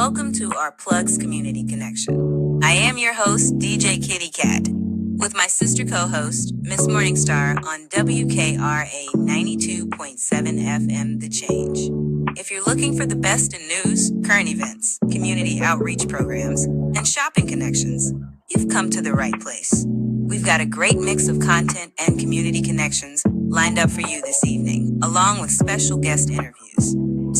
welcome to our Plugs Community Connection. I am your host, DJ Kitty Cat, with my sister co-host, Miss Morningstar on WKRA 92.7 FM The Change. If you're looking for the best in news, current events, community outreach programs, and shopping connections, you've come to the right place. We've got a great mix of content and community connections lined up for you this evening, along with special guest interviews.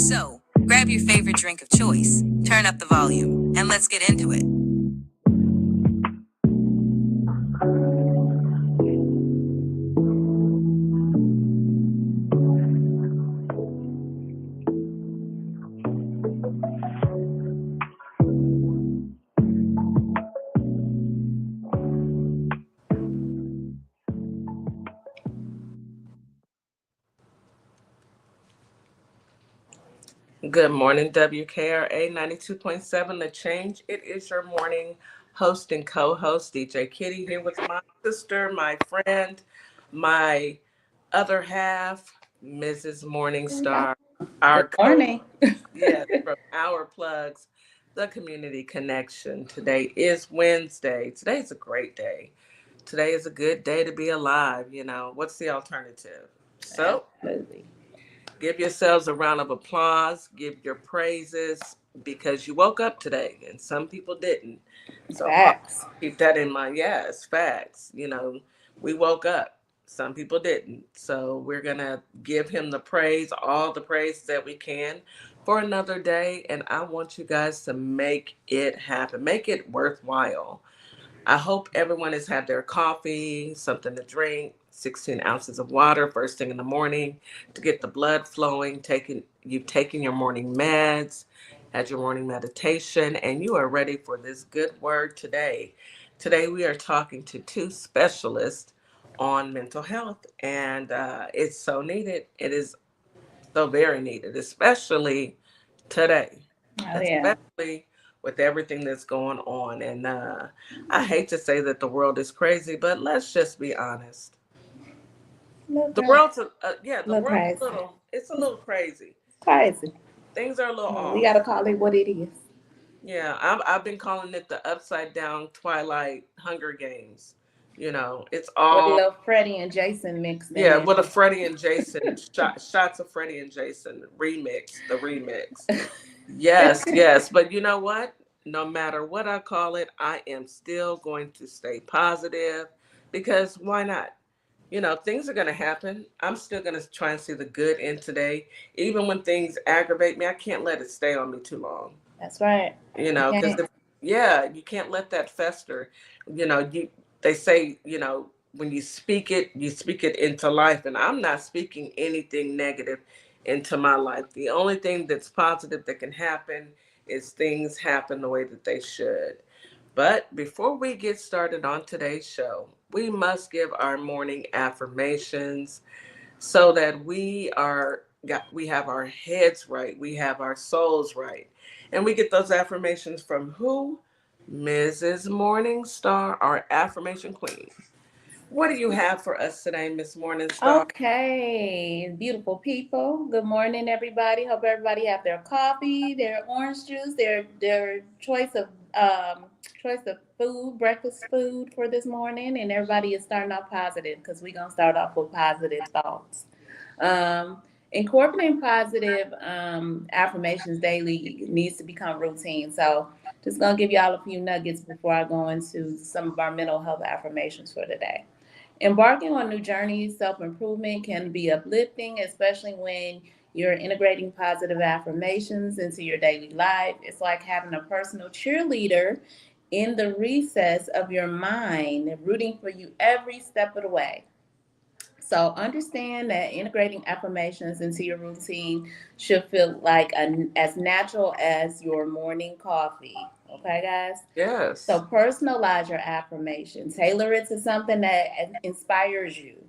So, grab your favorite drink of choice, turn up the volume, and let's get into it. Good morning, WKRA 92.7 The Change. It is your morning host and co-host, DJ Kitty, here with my sister, my friend, my other half, Mrs. Morningstar, our Good morning. Yes, from Our Plugs, the Community Connection. Today is Wednesday. Today's a great day. Today is a good day to be alive. You know, what's the alternative? So, Absolutely. give yourselves a round of applause. Give your praises because you woke up today and some people didn't. So Facts. keep that in mind. Yes, facts. You know, we woke up. Some people didn't. So we're going to give him the praise, all the praise that we can for another day. And I want you guys to make it happen, make it worthwhile. I hope everyone has had their coffee, something to drink, 16 ounces of water first thing in the morning to get the blood flowing. You've taken your morning meds, had your morning meditation, and you are ready for this good word today. Today we are talking to two specialists on mental health, and it's so needed. It is so very needed, especially today. Oh, yeah. Especially with everything that's going on. And I hate to say that the world is crazy, but let's just be honest. The world's the world's crazy. It's a little crazy. Crazy. Things are a little We off. got to call it what it is. Yeah, I've been calling it the upside down Twilight Hunger Games. You know, it's With a all, little Freddie and Jason mixed yeah, in. with a Freddie and Jason shots of Freddie and Jason the remix. Yes, yes. But you know what? No matter what I call it, I am still going to stay positive because why not? You know, things are going to happen. I'm still going to try and see the good in today. Even when things aggravate me, I can't let it stay on me too long. That's right. You You know, because can't. you can't let that fester. You know, they say, you know, when you speak it into life. And I'm not speaking anything negative into my life. The only thing that's positive that can happen is things happen the way that they should. But before we get started on today's show, we must give our morning affirmations so that we have our heads right, we have our souls right. And we get those affirmations from who? Mrs. Morningstar, our affirmation queen. What do you have for us today, Miss Morningstar? Okay. Beautiful people. Good morning, everybody. Hope everybody have their coffee, their orange juice, their choice of food, breakfast food for this morning, and everybody is starting off positive because we're gonna start off with positive thoughts. Um, Incorporating positive affirmations daily needs to become routine. So, just gonna give y'all a few nuggets before I go into some of our mental health affirmations for today. Embarking on new journeys, self improvement can be uplifting, especially when you're integrating positive affirmations into your daily life. It's like having a personal cheerleader in the recess of your mind, rooting for you every step of the way. So understand that integrating affirmations into your routine should feel like as natural as your morning coffee. Okay, guys? So Yes. personalize your affirmation. Tailor it to something that inspires you.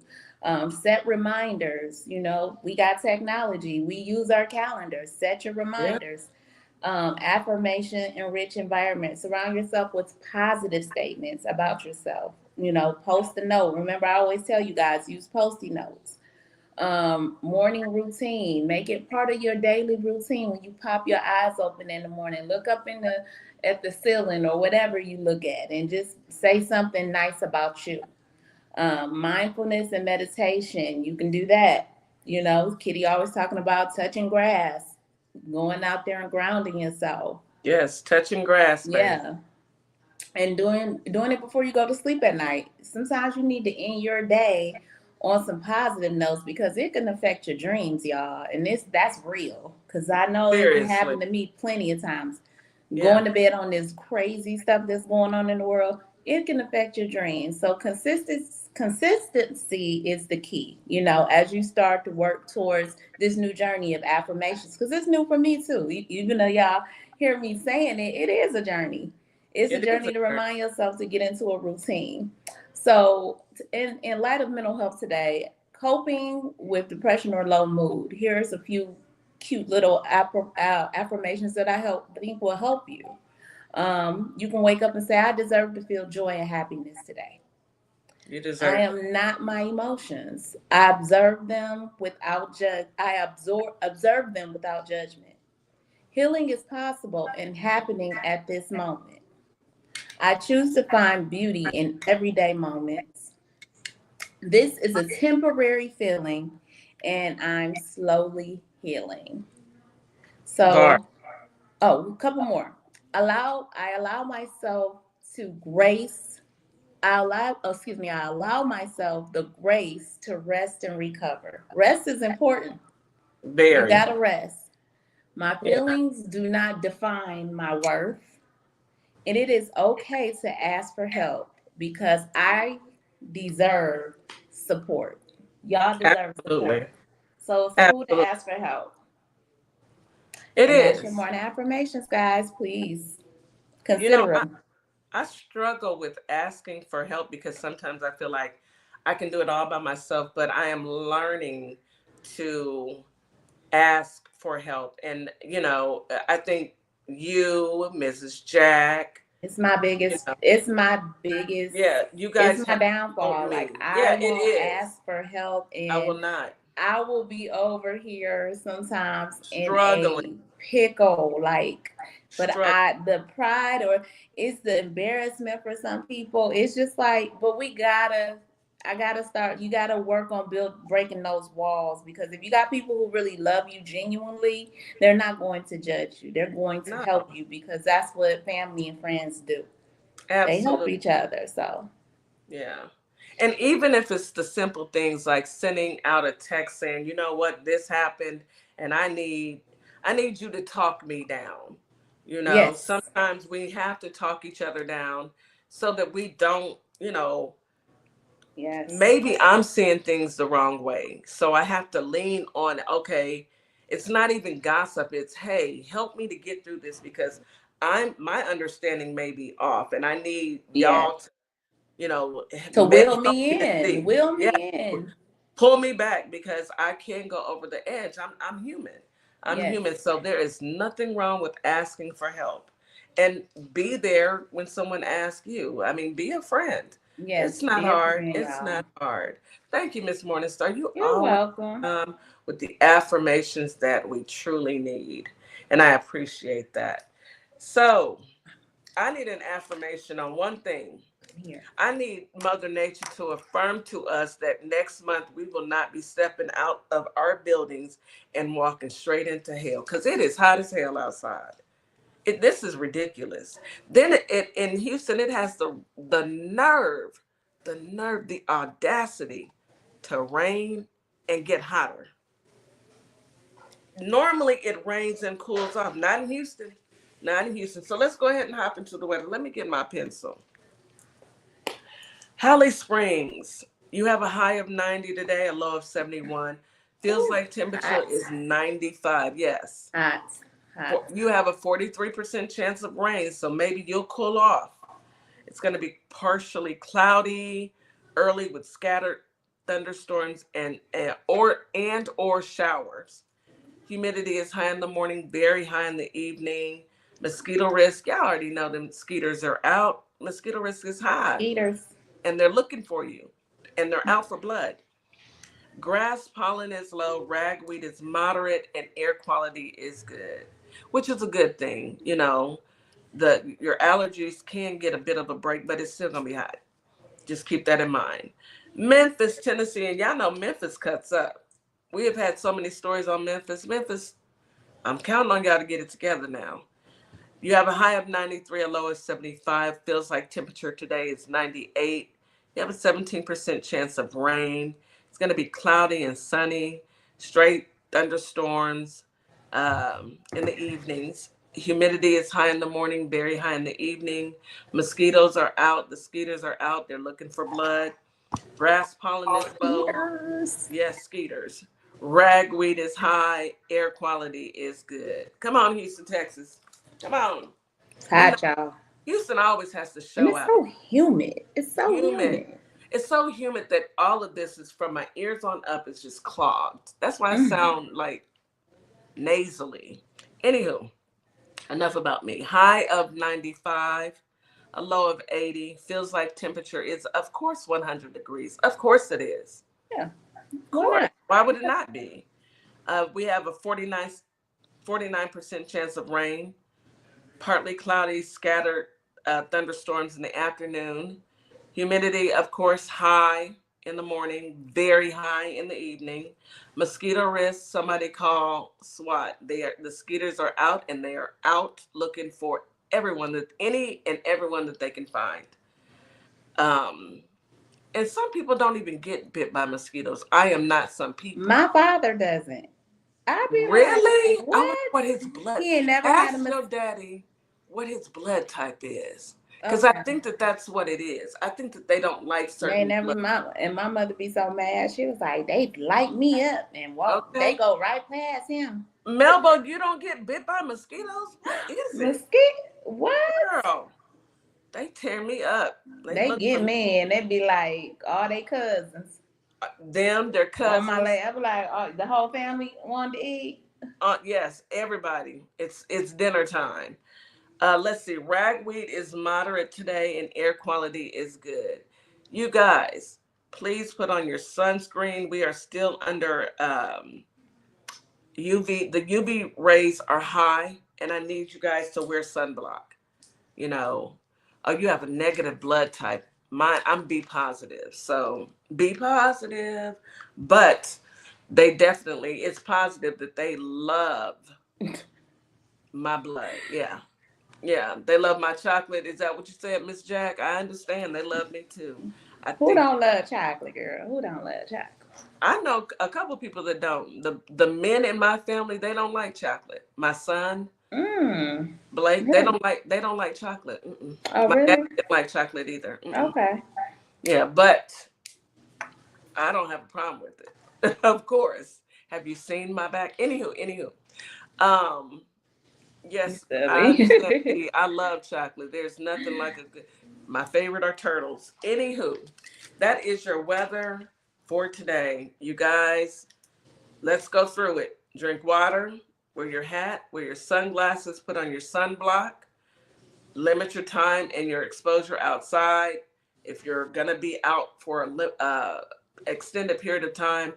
Set reminders. You know, we got technology. We use our calendars. Set your Yeah. reminders. Affirmation enrich environment. Surround yourself with positive statements about yourself. You know, post a note. Remember, I always tell you guys use post-it notes. Morning routine. Make it part of your daily routine. When you pop your eyes open in the morning, look up at the ceiling or whatever you look at, and just say something nice about you. Mindfulness and meditation. You can do that. You know, Kitty always talking about touching grass, going out there and grounding yourself. Yes, touching grass, baby. Yeah, and doing it before you go to sleep at night. Sometimes you need to end your day on some positive notes because it can affect your dreams, y'all. And that's real because I know it Seriously. happened to me plenty of times. Yeah. Going to bed on this crazy stuff that's going on in the world, it can affect your dreams. So consistency is the key. You know, as you start to work towards this new journey of affirmations, because it's new for me too. Even though y'all hear me saying it, it is a journey. It's a It is journey to remind yourself to get into a routine. So, in light of mental health today, coping with depression or low mood, here's a few cute little affirmations that think will help you. You can wake up and say, I deserve to feel joy and happiness today. You I deserve. am not my emotions. I observe them without observe them without judgment. Healing is possible and happening at this moment. I choose to find beauty in everyday moments. This is a temporary feeling and I'm slowly healing. Bar. So, oh, a couple more. I allow myself to grace. I allow myself the grace to rest and recover. Rest is important. You Very. gotta rest. My Yeah. feelings do not define my worth, and it is okay to ask for help because I deserve support. Y'all deserve Absolutely. support. So it's cool to Absolutely. ask for help. It And that's your is. morning affirmations, guys. Please You know, consider them. I struggle with asking for help because sometimes I feel like I can do it all by myself, but I am learning to ask for help. And, I think you, Mrs. Jack, you know, It's my biggest, yeah, you it's guys my have helped downfall. Like, me. I Yeah, it won't is. ask for help, I will and not. I will be over here sometimes in Struggling, a pickle. Like, but struggling. the pride, or it's the embarrassment for some people. It's just like, but I gotta start. You gotta work on breaking those walls, because if you got people who really love you genuinely, they're not going to judge you. They're going to No, help you, because that's what family and friends do. They help absolutely. each other. So Yeah. And even if it's the simple things like sending out a text saying, you know what, this happened and I need you to talk me down. yes, Sometimes we have to talk each other down so that we don't, yes, maybe I'm seeing things the wrong way. So I have to lean on, okay, it's not even gossip. It's, hey, help me to get through this because my understanding may be off and I need yes. y'all to, you know, To help me to see. will Yeah, me in. pull me back because I can go over the edge. I'm human. I'm Yes, human. So there is nothing wrong with asking for help. And be there when someone asks you. I mean, be a friend. yes. It's not Be a hard. friend, It's y'all. not hard. Thank you, Miss Morningstar. You You're always welcome. with the affirmations that we truly need. And I appreciate that. So I need an affirmation on one thing. Here. I need Mother Nature to affirm to us that next month we will not be stepping out of our buildings and walking straight into hell because it is hot as hell outside. This is ridiculous. Then in Houston, it has the audacity to rain and get hotter. Normally it rains and cools off. Not in Houston. Not in Houston. So let's go ahead and hop into the weather. Let me get my pencil. Holly Springs, you have a high of 90 today, a low of 71. Feels Ooh, like temperature hot, is 95. Yes. hot, hot. You have a 43% chance of rain, so maybe you'll cool off. It's going to be partially cloudy early with scattered thunderstorms and or showers. Humidity is high in the morning, very high in the evening. Mosquito risk, y'all already know them mosquitoes are out. Mosquito risk is high Eaters. and they're looking for you and they're out for blood. Grass pollen is low, ragweed is moderate, and air quality is good, which is a good thing. You know, your allergies can get a bit of a break, but it's still gonna be hot. Just keep that in mind. Memphis, Tennessee, and y'all know Memphis cuts up. We have had so many stories on Memphis. Memphis, I'm counting on y'all to get it together now. You have a high of 93, a low of 75. Feels like temperature today is 98. You have a 17% chance of rain. It's going to be cloudy and sunny, straight thunderstorms in the evenings. Humidity is high in the morning, very high in the evening. Mosquitoes are out. The skeeters are out. They're looking for blood. Grass pollen is low. Yes, skeeters. Ragweed is high. Air quality is good. Come on, Houston, Texas. Come on. It's hot, y'all. Houston always has to And show it's out. so humid. It's so Humid. humid. It's so humid that all of this is from my ears on up. It's just clogged. That's why I sound like nasally. Anywho, enough about me. High of 95, a low of 80. Feels like temperature is, of course, 100 degrees. Of course it is. Yeah. Of course. Why would it not be? We have a 49% chance of rain. Partly cloudy, scattered thunderstorms in the afternoon. Humidity, of course, high in the morning, very high in the evening. Mosquito risk, somebody call SWAT. The skeeters are out, and they are out looking for any and everyone that they can find. And some people don't even get bit by mosquitoes. I am not some people. My father doesn't. I be Really? like, I wonder what? what his blood. He ain't never had a Ask your mosquito. daddy what his blood type is, because I think that's what it is. I think that they don't like certain. They never. My mother be so mad. She was like, they light me up and walk. Okay. They go right past him. Melbo, you don't get bit by mosquitoes? What is it? Mosquito? What? Girl, they tear me up. They get me and they be like all they cousins. Their cousins. On my leg, I be like, oh, the whole family wanted to eat. Yes, everybody. It's dinner time. Let's see. Ragweed is moderate today, and air quality is good. You guys, please put on your sunscreen. We are still under UV. The UV rays are high, and I need you guys to wear sunblock. You know, you have a negative blood type. I'm B positive, so be positive. But it's positive that they love my blood. Yeah. Yeah, they love my chocolate. Is that what you said, Miss Jack? I understand. They love me too. Who don't love chocolate, girl? Who don't love chocolate? I know a couple people that don't. The men in my family, they don't like chocolate. My son, Blake, they don't like chocolate. Oh, my really? dad didn't like chocolate either. Okay. Yeah, but I don't have a problem with it. Of course. Have you seen my back? Anywho. Yes, I understand. I love chocolate. There's nothing like my favorite are turtles. Anywho, that is your weather for today. You guys, let's go through it. Drink water, wear your hat, wear your sunglasses, put on your sunblock, limit your time and your exposure outside. If you're going to be out for an extended period of time,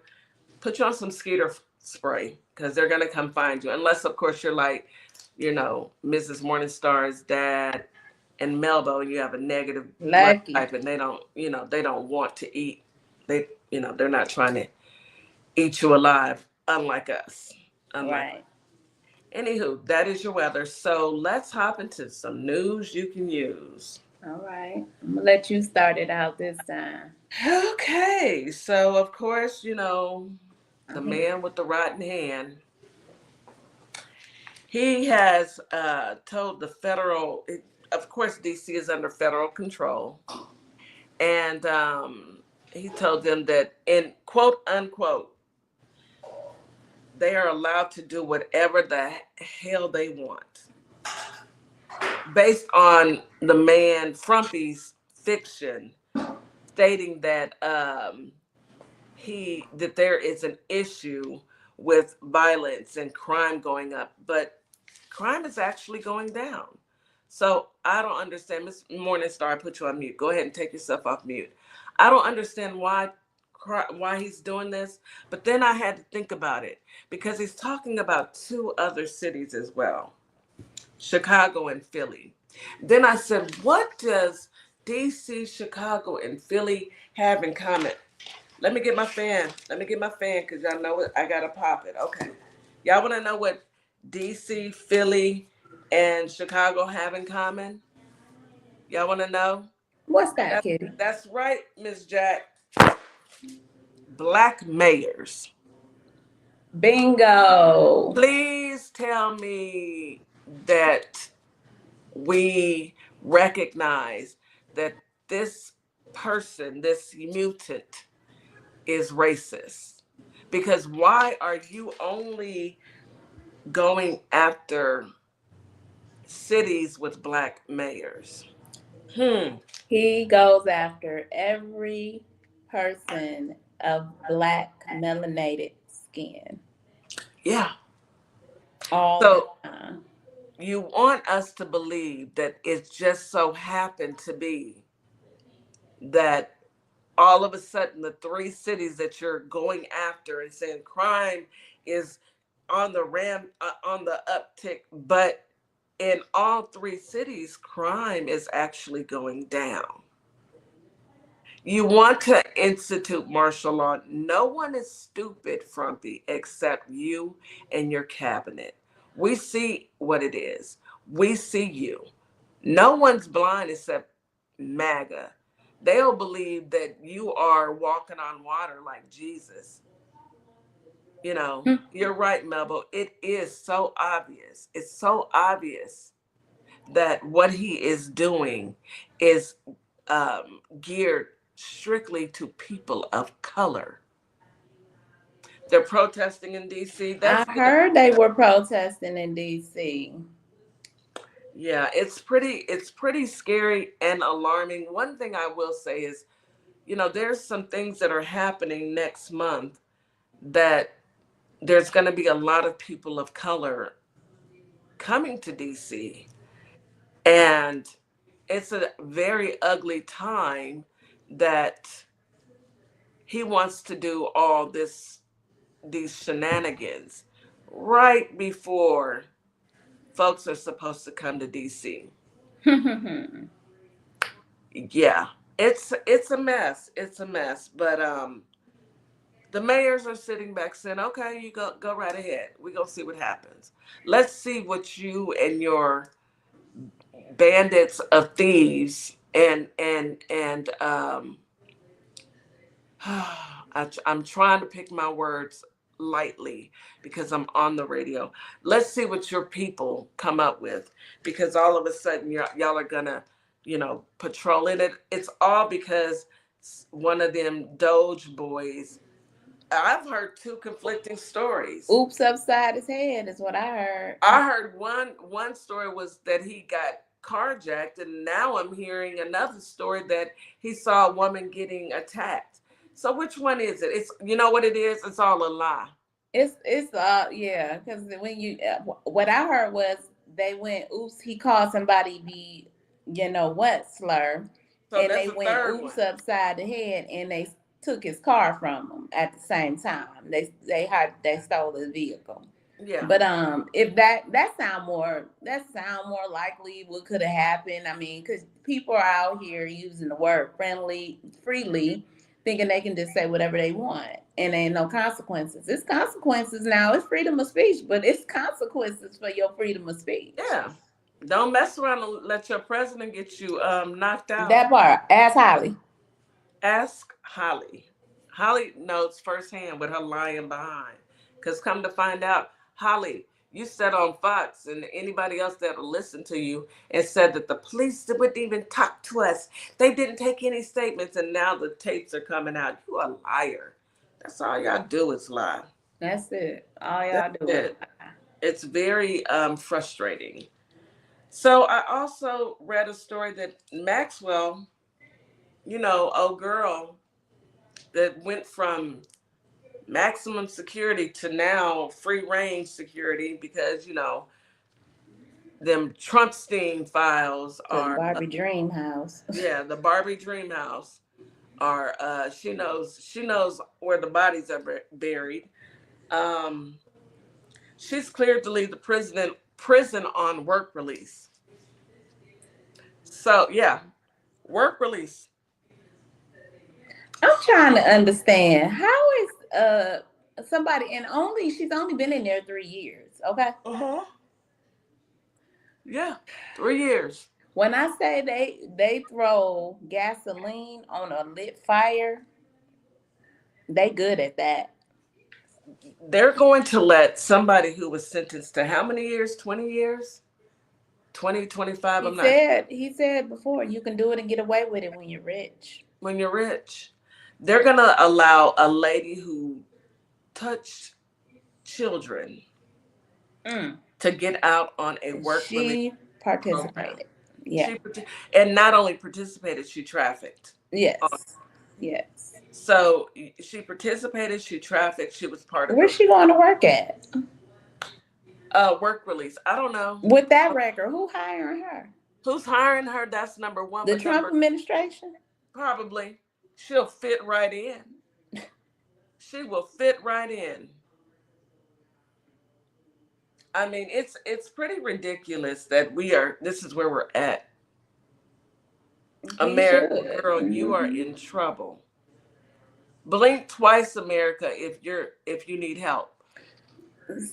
put you on some skeeter spray because they're going to come find you. Unless, of course, you're like, Mrs. Morningstar's dad and Melbo, and you have a negative blood type, and they don't want to eat. They're not trying to eat you alive, unlike us. Right. Anywho, that is your weather. So let's hop into some news you can use. All right. I'm going to let you start it out this time. Okay. So, of course, the man with the rotten hand, he has told the federal, of course, DC is under federal control. And he told them that in quote unquote, they are allowed to do whatever the hell they want. Based on the man Frumpy's fiction, stating that that there is an issue with violence and crime going up, but crime is actually going down. So I don't understand. Miss Morningstar, I put you on mute. Go ahead and take yourself off mute. I don't understand why why he's doing this, but then I had to think about it because he's talking about two other cities as well, Chicago and Philly. Then I said, what does DC, Chicago, and Philly have in common? Let me get my fan. Let me get my fan because y'all know what I gotta pop it. Okay. Y'all want to know what DC, Philly, and Chicago have in common? Y'all want to know? What's that, That's, Kitty? that's right, Miss Jack. Black mayors. Bingo. Please tell me that we recognize that this person, this mutant, is racist. Because why are you only going after cities with black mayors? He goes after every person of black melanated skin Yeah. all the So time. you want us to believe that it just so happened to be that all of a sudden the three cities that you're going after and saying crime is on the on the uptick, but in all three cities crime is actually going down. You want to institute martial law. No one is stupid, Frumpy, except you and your cabinet. We see what it is. We see you. No one's blind except MAGA. They'll believe that you are walking on water like Jesus. You know, you're right, Melbo. It is so obvious. It's so obvious that what he is doing is geared strictly to people of color. They're protesting in DC. I That's good. heard they were protesting in DC. Yeah, it's pretty scary and alarming. One thing I will say is, there's some things that are happening next month that there's going to be a lot of people of color coming to DC, and it's a very ugly time that he wants to do all these shenanigans right before folks are supposed to come to DC. Yeah, it's a mess. It's a mess. But the mayors are sitting back saying, "Okay, you go right ahead. We gonna see what happens. Let's see what you and your bandits of thieves and I'm trying to pick my words lightly because I'm on the radio. Let's see what your people come up with, because all of a sudden y'all are gonna, patrol it. It's all because one of them Doge boys. I've heard two conflicting stories. Oops upside his head is what I heard. I heard one story was that he got carjacked, and now I'm hearing another story that he saw a woman getting attacked. So which one is it? It's, you know what it is? It's all a lie. It's yeah, because when you what I heard was they went oops, he called somebody what slur, So and that's they the went third oops one. upside the head, and they took his car from him at the same time. They stole his vehicle. Yeah. But if that sound more likely what could have happened. I mean, because people are out here using the word freely, thinking they can just say whatever they want, and ain't no consequences. It's consequences now. It's freedom of speech, but it's consequences for your freedom of speech. Yeah. Don't mess around and let your president get you knocked out. That part, ask Holly. Ask Holly. Holly knows firsthand what her lying behind. Because come to find out, Holly, you said on Fox and anybody else that'll listen to you and said that the police wouldn't even talk to us. They didn't take any statements, and now the tapes are coming out. You a liar. That's all y'all do is lie. That's it. All y'all That's do is it. It's very frustrating. So I also read a story that Maxwell, old girl that went from maximum security to now free range security because them Trumpstein files to the are Barbie Dream House. yeah, the Barbie dream house are she knows where the bodies are buried. She's cleared to leave the prison on work release. So yeah, work release. I'm trying to understand how is somebody, and she's only been in there 3 years. Okay. Yeah, 3 years. When I say they throw gasoline on a lit fire, they good at that. They're going to let somebody who was sentenced to how many years? 20 years? 20, 25? He said before, you can do it and get away with it when you're rich. When you're rich. They're going to allow a lady who touched children to get out on a work release. She participated. Yeah. And not only participated, she trafficked. Yes. Yes. So she participated, she trafficked, she was part of Where's she going to work at? Work release. I don't know. With that record, who hiring her? Who's hiring her? That's number one. The Trump administration? Probably. She'll fit right in. She will fit right in. I mean, it's pretty ridiculous that this is where we're at. America, girl, you are in trouble. Blink twice, America, if you need help.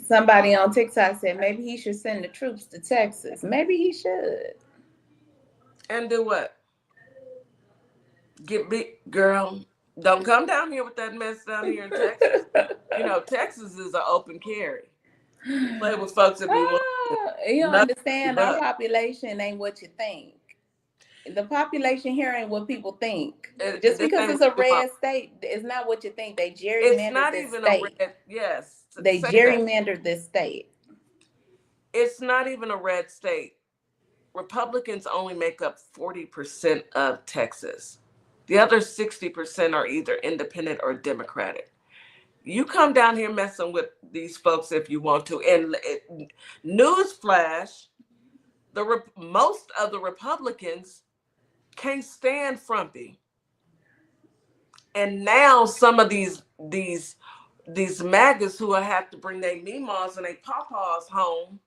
Somebody on TikTok said maybe he should send the troops to Texas. Maybe he should. And do what? Get big, girl. Don't come down here with that mess down here in Texas. Texas is an open carry. Play with folks if you want. You understand, our population ain't what you think. The population here ain't what people think. Just because it's a red state, it's not what you think. They gerrymandered this state. Yes. They gerrymandered this state. It's not even a red state. Republicans only make up 40% of Texas. The other 60% are either independent or Democratic. You come down here messing with these folks if you want to. And newsflash, most of the Republicans can't stand frumpy. And now some of these MAGAs who have to bring their meemaws and their pawpaws home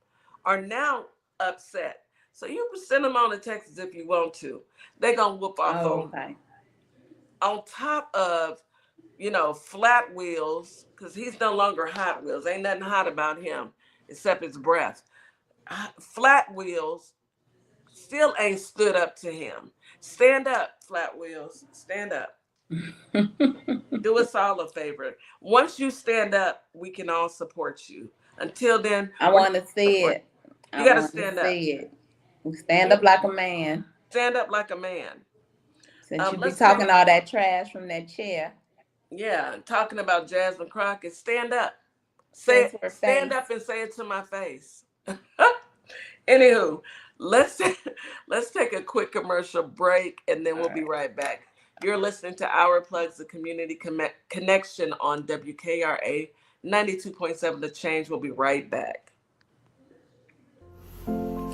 are now upset. So you can send them on to Texas if you want to. They're going to whoop off on top of, flat wheels, because he's no longer Hot Wheels. Ain't nothing hot about him except his breath. Flat Wheels still ain't stood up to him. Stand up, Flat Wheels. Stand up. Do us all a favor. Once you stand up, we can all support you. Until then, I want to see it. You got to stand up. Stand up like a man. Stand up like a man. Since you be talking all that trash from that chair. Yeah, talking about Jasmine Crockett. Stand up. Stand up and say it to my face. Anywho, let's take a quick commercial break and then we'll be right back. You're listening to Our Plugs, the Community Connection on WKRA 92.7 The Change. We'll be right back.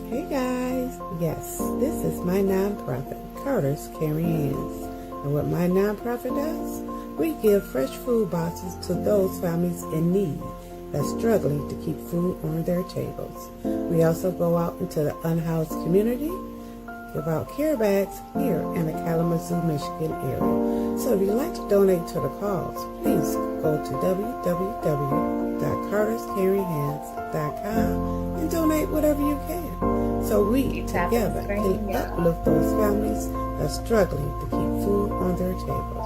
Hey guys, yes, this is my nonprofit, Carter's Caring Hands. And what my nonprofit does, we give fresh food boxes to those families in need that's struggling to keep food on their tables. We also go out into the unhoused community, give out care bags here in the Kalamazoo, Michigan area. So if you'd like to donate to the cause, please go to www.carterscaringhands.com and donate whatever you can. So we together can uplift those families that's struggling to keep food on their tables.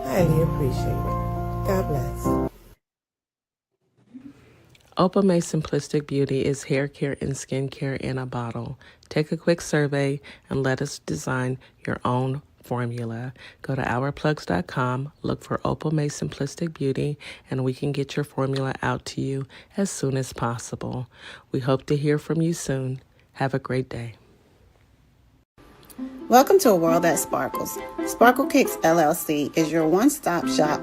Highly appreciate it. God bless. Opal May Simplistic Beauty is hair care and skin care in a bottle. Take a quick survey and let us design your own formula. Go to ourplugs.com, look for Opal May Simplistic Beauty, and we can get your formula out to you as soon as possible. We hope to hear from you soon. Have a great day. Welcome to a world that sparkles. Sparkle Kicks LLC is your one-stop shop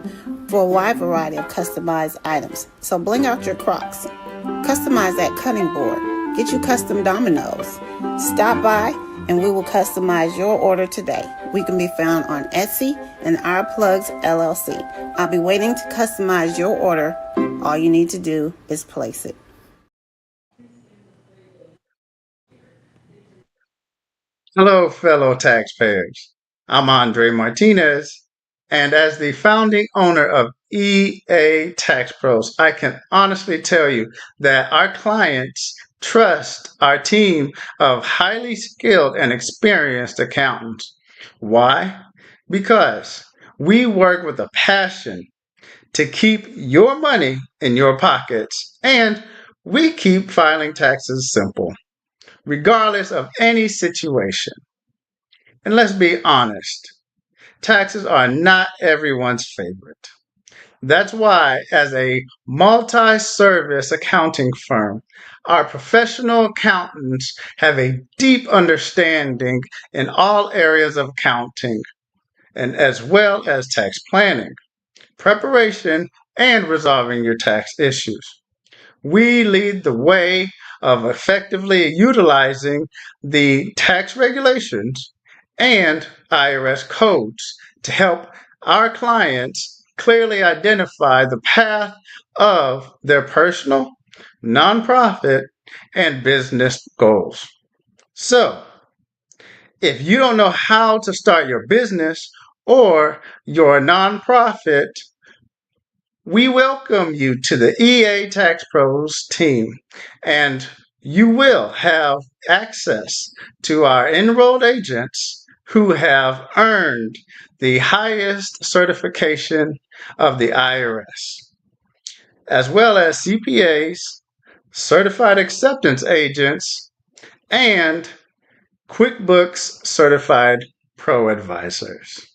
for a wide variety of customized items. So bling out your Crocs, customize that cutting board, get you custom dominoes. Stop by and we will customize your order today. We can be found on Etsy and Our Plugs LLC. I'll be waiting to customize your order. All you need to do is place it. Hello, fellow taxpayers. I'm Andre Martinez, and as the founding owner of EA Tax Pros, I can honestly tell you that our clients trust our team of highly skilled and experienced accountants. Why? Because we work with a passion to keep your money in your pockets, and we keep filing taxes simple, regardless of any situation. And let's be honest, taxes are not everyone's favorite. That's why, as a multi service accounting firm, our professional accountants have a deep understanding in all areas of accounting, and as well as tax planning, preparation, and resolving your tax issues. We lead the way of effectively utilizing the tax regulations and IRS codes to help our clients clearly identify the path of their personal, nonprofit, and business goals. So, if you don't know how to start your business or your nonprofit, we welcome you to the EA Tax Pros team, and you will have access to our enrolled agents who have earned the highest certification of the IRS, as well as CPAs, certified acceptance agents, and QuickBooks certified pro advisors.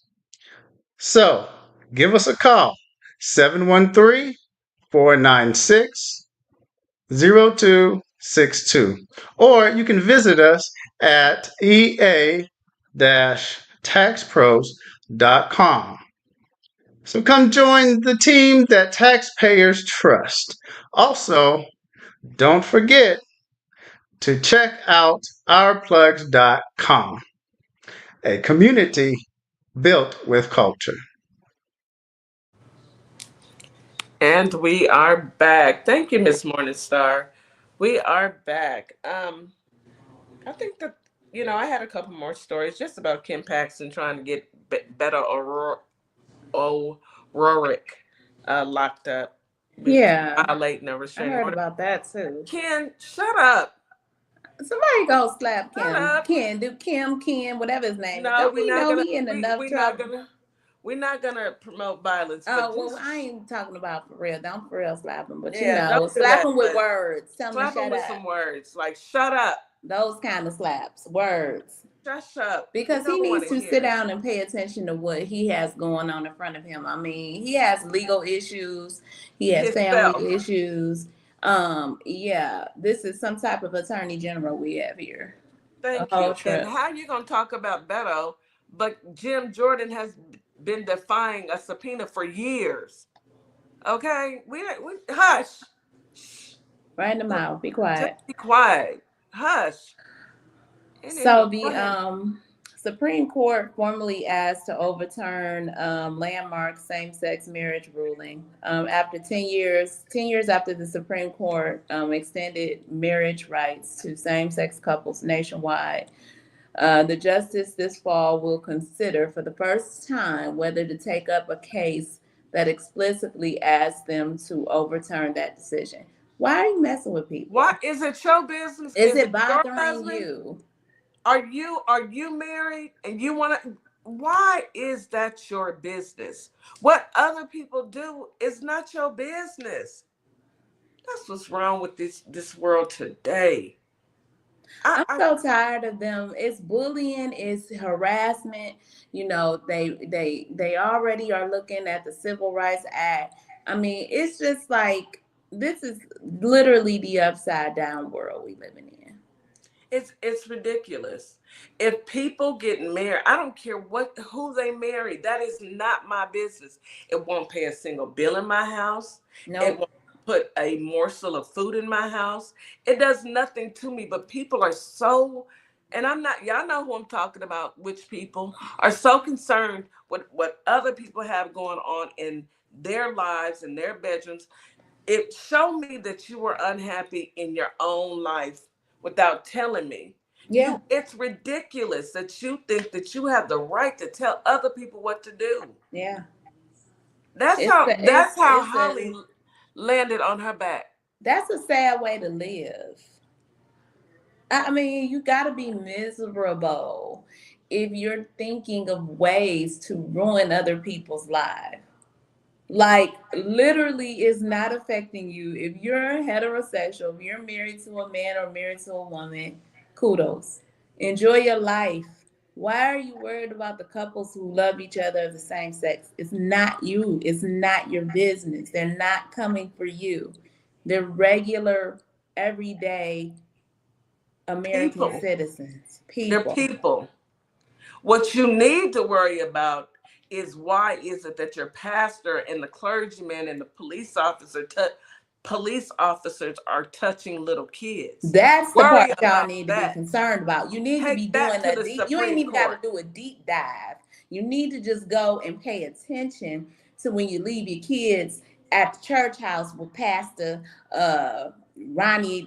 So give us a call, 713-496-0262. Or you can visit us at ea-taxpros.com. So come join the team that taxpayers trust. Also, don't forget to check out ourplugs.com, a community built with culture. And we are back. Thank you, Miss Morningstar. We are back. I think that, I had a couple more stories just about Kim Paxton trying to get Beto O'Rourke locked up. Yeah, violating a I restraining heard order. about that too. Ken, shut up. Somebody go slap Shut Kim. up. Ken, whatever his name is. No, Don't we're we not know gonna. he in enough We're not trouble? gonna. We're not gonna promote violence. Oh, But well, just, I ain't talking about for real. Don't for real slap him, but yeah, slap don't do him that. with But words. Tell him to slap him shut with up. some words, like shut up, Those kind of slaps, words. shut up. Because We he don't want needs to to hear sit it. down and pay attention to what he has going on in front of him. I mean, he has legal issues, he has family Himself. issues. Yeah, this is some type of attorney general we have here. A Thank whole you. And trip. how you gonna talk about Beto? But Jim Jordan has been defying a subpoena for years. Okay, we hush. Right in the mouth. Be Just quiet. be quiet. Hush. So Anywho, go the ahead. Supreme Court formally asked to overturn landmark same-sex marriage ruling after 10 years. 10 years after the Supreme Court extended marriage rights to same-sex couples nationwide, the justice this fall will consider for the first time whether to take up a case that explicitly asks them to overturn that decision. Why are you messing with people? What is it? Your business? Is it it your bothering husband? you? Are you married and you want to? Why is that your business? What other people do is not your business. That's what's wrong with this world today. I'm so tired of them. It's bullying, it's harassment. You know, they already are looking at the Civil Rights Act. I mean, it's just like this is literally the upside down world we living in. It's ridiculous. If people get married, I don't care who they marry. That is not my business. It won't pay a single bill in my house. No, It won't put a morsel of food in my house. It does nothing to me. But people are so And I'm not, y'all know who I'm talking about, which people are so concerned with what other people have going on in their lives, in their bedrooms. It showed me that you were unhappy in your own life without telling me. Yeah. It's ridiculous that you think that you have the right to tell other people what to do. Yeah. That's It's how a, that's how it's a Holly landed on her back. that's a sad way to live. I mean, you got to be miserable if you're thinking of ways to ruin other people's lives. Like, literally, it's not affecting you. If you're heterosexual, if you're married to a man or married to a woman, kudos. Enjoy your life. Why are you worried about the couples who love each other of the same sex? It's not you. It's not your business. They're not coming for you. They're regular, everyday American People. citizens, They're people. people. What you need to worry about is why is it that your pastor and the clergyman and the police officers are touching little kids. That's the Worry part y'all about need to be that. concerned about. You need to be Take that doing to a the deep, you ain't Supreme even got to Court. do a deep dive. You need to just go and pay attention to when you leave your kids at the church house with Pastor Ronnie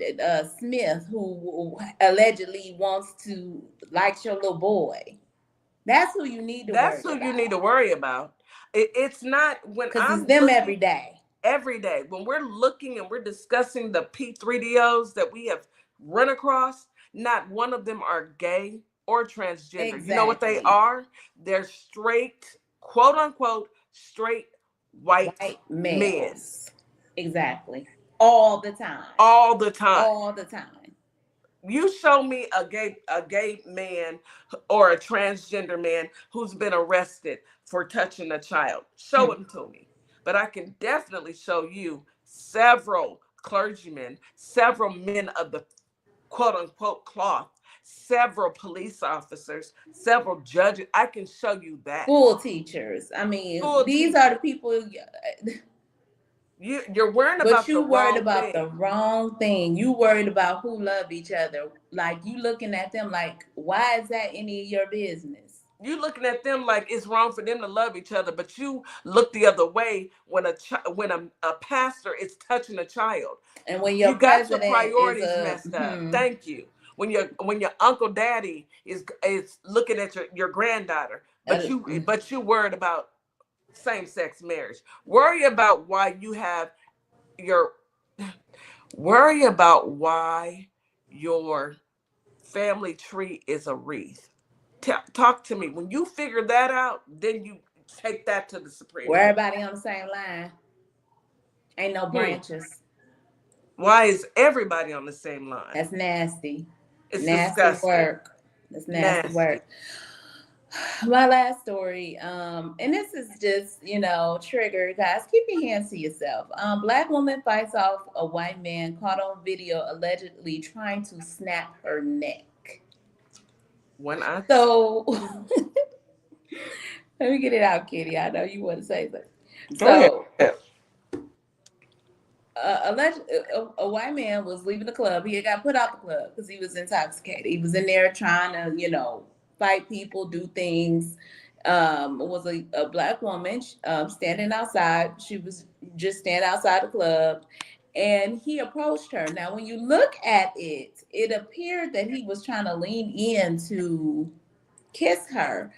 Smith, who allegedly wants to like your little boy. That's who you need to That's worry who you need about to worry about. It's not when because it's I'm them looking every day. every day, when we're looking and we're discussing the P3DOs that we have run across, not one of them are gay or transgender. You know what they Exactly. are? They're straight, quote unquote, straight white White men males. Exactly. All the time. all the time. All the time. You show me a gay man or a transgender man who's been arrested for touching a child. Show him to me. But I can definitely show you several clergymen, several men of the quote unquote cloth, several police officers, several judges. I can show you that. School teachers. I mean, Full these are the teacher. people, You're worrying but about the you worried wrong about the thing. wrong thing. You worried about who love each other. Like, you looking at them like, why is that any of your business? You looking at them like it's wrong for them to love each other, but you look the other way when a pastor is touching a child. And when your You got your president is priorities messed up. Thank you. When your uncle daddy is looking at your granddaughter, but uh, you worried about same sex marriage. Your worry about why your family tree is a wreath. Talk to me. When you figure that out, then you take that to the Supreme where Court. everybody on the same line. Ain't no Hmm. branches. Why is everybody on the same line? That's nasty. It's Nasty disgusting. work. That's nasty Nasty. work. My last story, and this is just, trigger, guys. Keep your hands to yourself. Black woman fights off a white man caught on video allegedly trying to snap her neck. When I So let me get it out, Kitty. I know you want to say something. Go ahead. So a white man was leaving the club. He had got put out the club because he was intoxicated. He was in there trying to, fight people, do things. It was a black woman standing outside. She was just standing outside the club, and he approached her. Now, when you look at it, it appeared that he was trying to lean in to kiss her,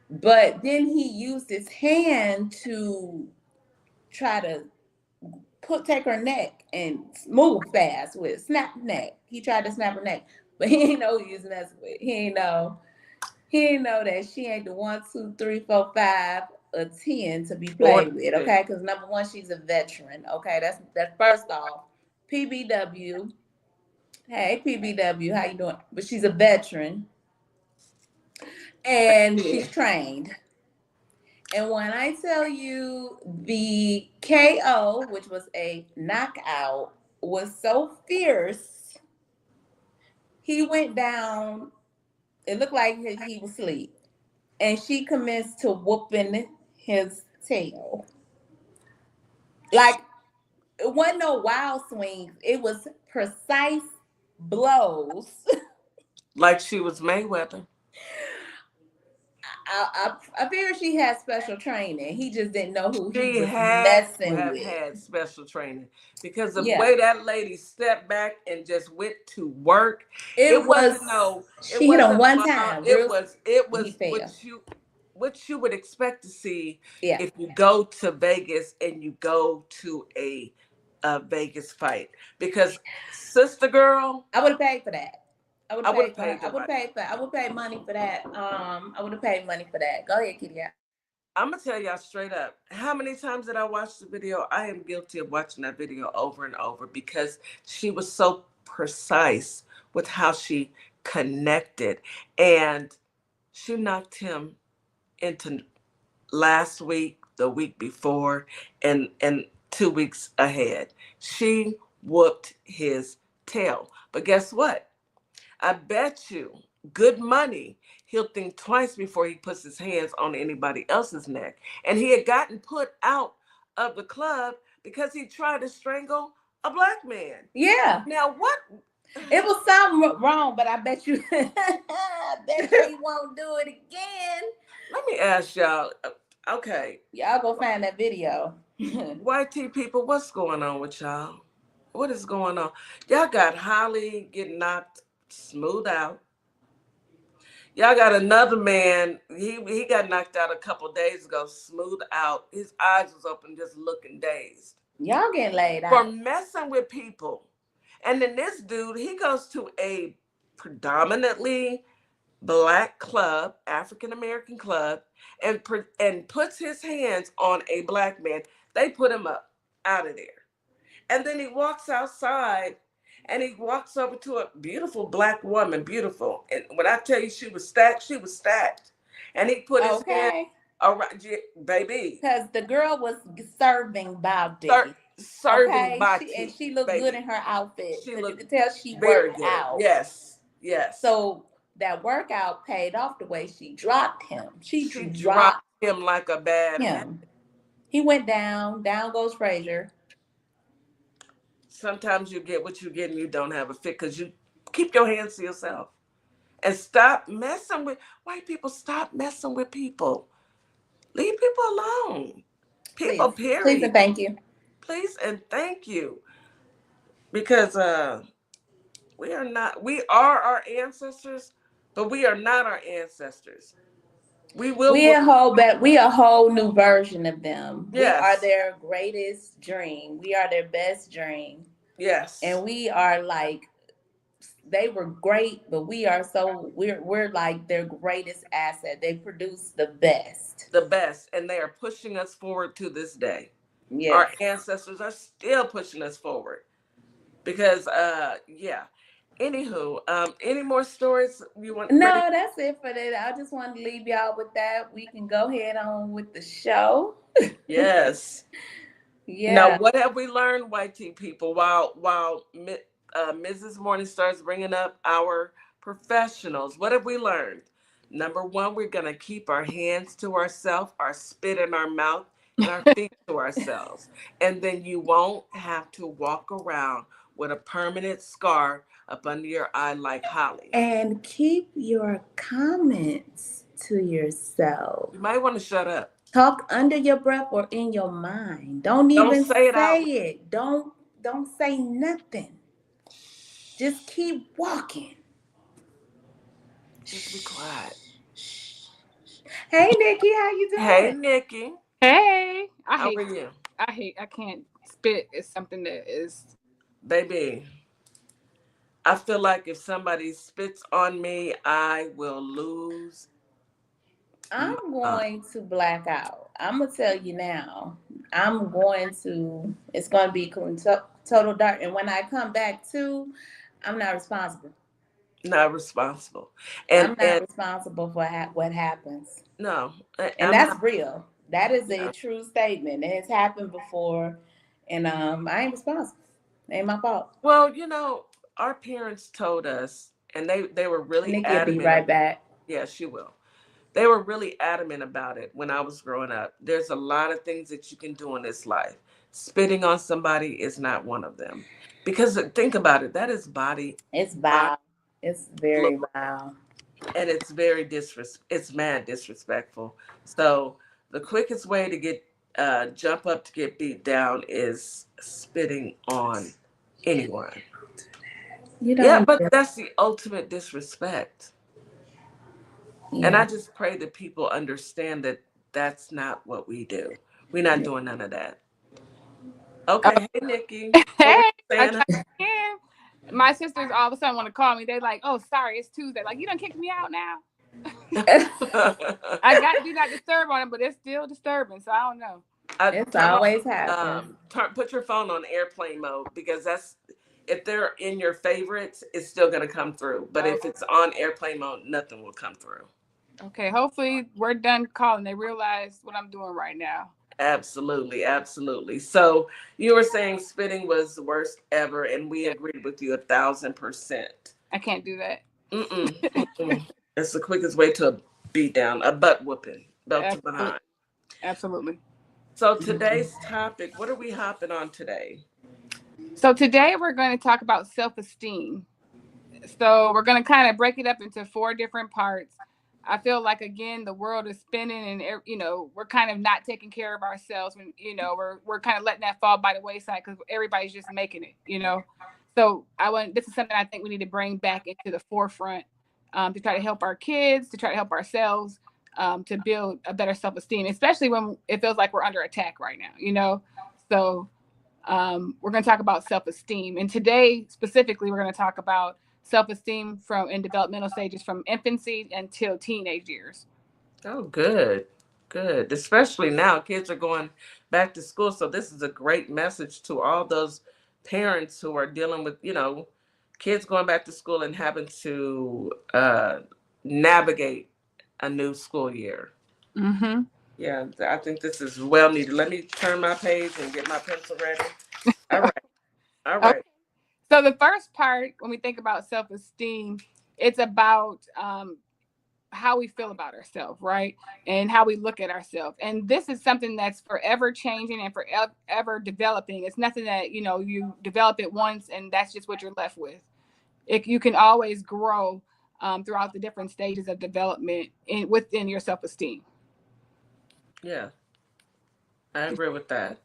but then he used his hand to try to take her neck and move fast with snap neck. He tried to snap her neck, but he didn't know who he was messing with. He didn't know that she ain't the 1, 2, 3, 4, 5, or 10 to be played with. Okay, because number one, she's a veteran. Okay, that's first off. PBW. Hey, PBW, how you doing? But she's a veteran, and she's trained. And when I tell you the KO, which was a knockout, was so fierce, he went down. It looked like he was asleep. And she commenced to whooping his tail. Like, it wasn't no wild swings. It was precise blows Like she was Mayweather. I figure she had special training. He just didn't know who he She was had to messing have with. had special training because the Yeah. way that lady stepped back and just went to work, It was, it she hit him wasn't one long, time. it He was fell. what you would expect to see Yeah. if you go to Vegas and you go to a Vegas fight. Because sister girl, I would have paid for that. I would I have would have paid for her. paid the money. I would pay money for that. I would have paid money for that. Go ahead, Kitty. I'm gonna tell y'all straight up, how many times did I watch the video? I am guilty of watching that video over and over because she was so precise with how she connected, and she knocked him into last week, the week before, and 2 weeks ahead. She whooped his tail. But guess what? I bet you good money he'll think twice before he puts his hands on anybody else's neck. And he had gotten put out of the club because he tried to strangle a black man. Yeah. Now what? It was something wrong, but I bet you, I bet you he won't do it again. Let me ask y'all. Okay. Y'all go find that video. YT people, what's going on with y'all? What is going on? Y'all got Holly getting knocked smooth out. Y'all got another man. He got knocked out a couple days ago, smooth out. His eyes was open, just looking dazed. Y'all getting laid out For messing with people. And then this dude, he goes to a predominantly black club, African American club, and puts his hands on a black man. They put him up out of there. And then he walks outside and he walks over to a beautiful black woman, beautiful. And when I tell you she was stacked, she was stacked. And he put his hand around, baby. Because the girl was serving body. Serving body. And she looked good in her outfit. She you looked could tell she very worked good. out. Yes, yes. So that workout paid off the way she dropped him. She dropped him like a bad him. He went down. Down goes Frazier. Sometimes you get what you get and you don't have a fit because you keep your hands to yourself. And stop messing with white people. Stop messing with people. Leave people alone. People, Please. period. Please and thank you. Please and thank you. Because we are our ancestors, but we are not our ancestors. We a whole new version of them. Yes. We are their greatest dream. We are their best dream. Yes. And we are like, they were great, but we're like their greatest asset. They produce the best. The best. And they are pushing us forward to this day. Yes. Our ancestors are still pushing us forward. Because Anywho, any more stories you want? No, that's it for that. I just wanted to leave y'all with that. We can go ahead on with the show. Yes. Yeah. Now, what have we learned, YT people, while Mrs. Morningstar is bringing up our professionals? What have we learned? Number one, we're going to keep our hands to ourselves, our spit in our mouth, and our feet to ourselves. And then you won't have to walk around with a permanent scar up under your eye like Holly. And keep your comments to yourself. You might want to shut up. Talk under your breath or in your mind. Don't say it. Don't say nothing. Just keep walking. Just be quiet. Hey, Nikki, how you doing? Hey, Nikki. Hey. How are you? I can't spit. It's something that is... Baby, I feel like if somebody spits on me, I will lose. I'm going to black out. I'm going to tell you now. It's going to be total dark. And when I come back to, I'm not responsible. Not responsible. I'm not responsible for what happens. No. And that's real. That is a true statement. It has happened before. And I ain't responsible. It ain't my fault. Well, our parents told us, and they were really Nikki adamant. Will be right back. Yeah, she will. They were really adamant about it when I was growing up. There's a lot of things that you can do in this life. Spitting on somebody is not one of them. Because think about it, that is body. It's vile. It's very vile. And it's it's mad disrespectful. So the quickest way to get jump up to get beat down is spitting on anyone. You Yeah, don't. but that's the ultimate disrespect. Yeah. And I just pray that people understand that that's not what we do. We're not doing none of that. Okay, hey Nikki. What were Hey, you I saying? came in. My sisters all of a sudden want to call me. They're like, "Oh, sorry, it's Tuesday." Like, you done kicked me out now. I got do not disturb on it, but it's still disturbing. So I don't know. It's always happening. Put your phone on airplane mode, because that's, if they're in your favorites, it's still gonna come through. But if it's on airplane mode, nothing will come through. Okay, hopefully we're done calling. They realize what I'm doing right now. Absolutely, absolutely. So you were saying spitting was the worst ever, and we agreed with you 1,000%. I can't do that. It's the quickest way to a beat down, a butt whooping, belt to behind. Absolutely. So today's topic, what are we hopping on today? So today we're going to talk about self-esteem. So we're going to kind of break it up into 4 different parts. I feel like, again, the world is spinning, and, you know, we're kind of not taking care of ourselves. When, you know, we're kind of letting that fall by the wayside because everybody's just making it, you know. So this is something I think we need to bring back into the forefront, to try to help our kids, to try to help ourselves, to build a better self-esteem, especially when it feels like we're under attack right now, you know. So we're going to talk about self-esteem. And today, specifically, we're going to talk about self-esteem in developmental stages from infancy until teenage years. Oh, good. Good. Especially now, kids are going back to school. So this is a great message to all those parents who are dealing with, you know, kids going back to school and having to navigate a new school year. Mm-hmm. Yeah, I think this is well needed. Let me turn my page and get my pencil ready. All right. All right. Okay. So the first part, when we think about self-esteem, it's about how we feel about ourselves, right? And how we look at ourselves. And this is something that's forever changing and forever developing. It's nothing that, you know, you develop it once and that's just what you're left with. You can always grow throughout the different stages of development within your self-esteem. Yeah, I agree with that.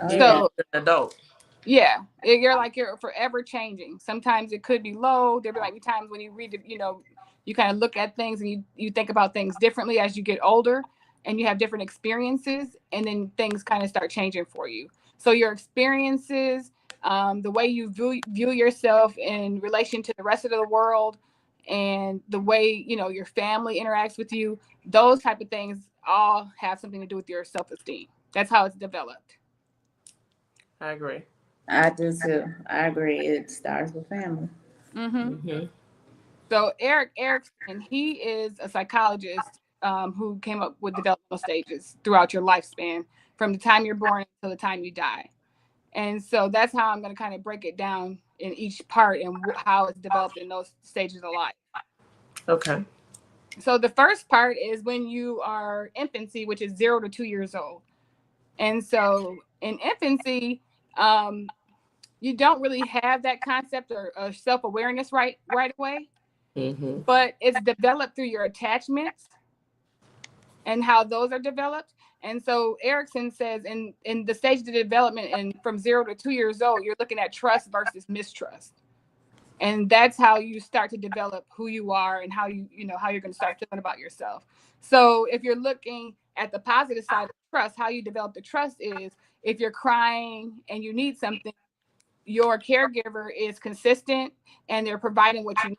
So, an adult. Yeah, you're forever changing. Sometimes it could be low. There'll be like times when you read, you know, you kind of look at things and you think about things differently as you get older and you have different experiences, and then things kind of start changing for you. So your experiences, the way you view yourself in relation to the rest of the world, and the way, you know, your family interacts with you, those type of things all have something to do with your self-esteem. That's how it's developed. I agree. I do too. I agree. It starts with family. Mm-hmm. Mm-hmm. So Erik Erikson, he is a psychologist who came up with developmental stages throughout your lifespan, from the time you're born until the time you die. And so that's how I'm going to kind of break it down in each part and how it's developed in those stages of life. Okay. So the first part is when you are infancy, which is 0 to 2 years old. And so in infancy, you don't really have that concept or self-awareness right away. Mm-hmm. But it's developed through your attachments and how those are developed. And so Erikson says in the stage of development and from 0 to 2 years old, you're looking at trust versus mistrust. And that's how you start to develop who you are and how how you're going to start feeling about yourself. So if you're looking at the positive side of trust, how you develop the trust is if you're crying and you need something, your caregiver is consistent and they're providing what you need.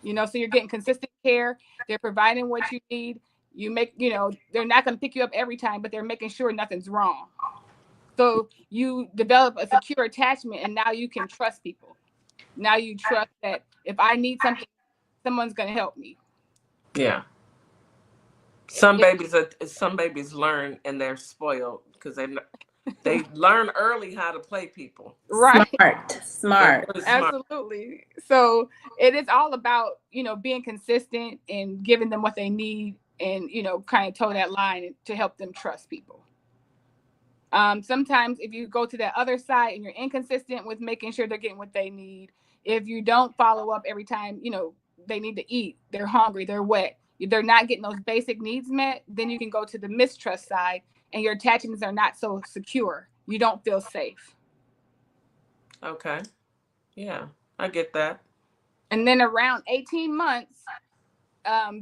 You know, so you're getting consistent care. They're providing what you need. They're not going to pick you up every time, but they're making sure nothing's wrong. So you develop a secure attachment, and now you can trust people. Now you trust that if I need something, someone's going to help me. Yeah. Some babies learn and they're spoiled because they learn early how to play people. Right. Smart. Really Absolutely. So it is all about, being consistent and giving them what they need and, kind of toe that line to help them trust people. Sometimes if you go to that other side and you're inconsistent with making sure they're getting what they need, if you don't follow up every time, they need to eat, they're hungry, they're wet, they're not getting those basic needs met, then you can go to the mistrust side and your attachments are not so secure. You don't feel safe. Okay. Yeah, I get that. And then around 18 months,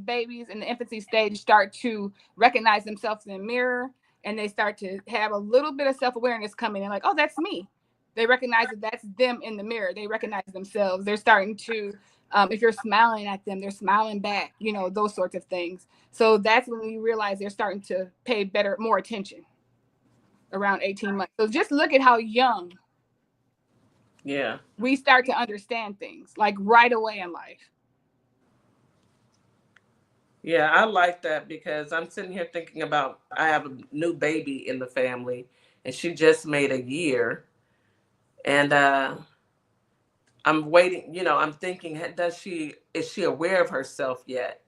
babies in the infancy stage start to recognize themselves in the mirror, and they start to have a little bit of self-awareness coming in, like, oh, that's me. They recognize that that's them in the mirror. They recognize themselves. They're starting to, if you're smiling at them, they're smiling back, those sorts of things. So that's when you realize they're starting to pay more attention around 18 months. So just look at how young we start to understand things, like right away in life. Yeah, I like that because I'm sitting here thinking about, I have a new baby in the family and she just made a year. And I'm waiting, I'm thinking, is she aware of herself yet?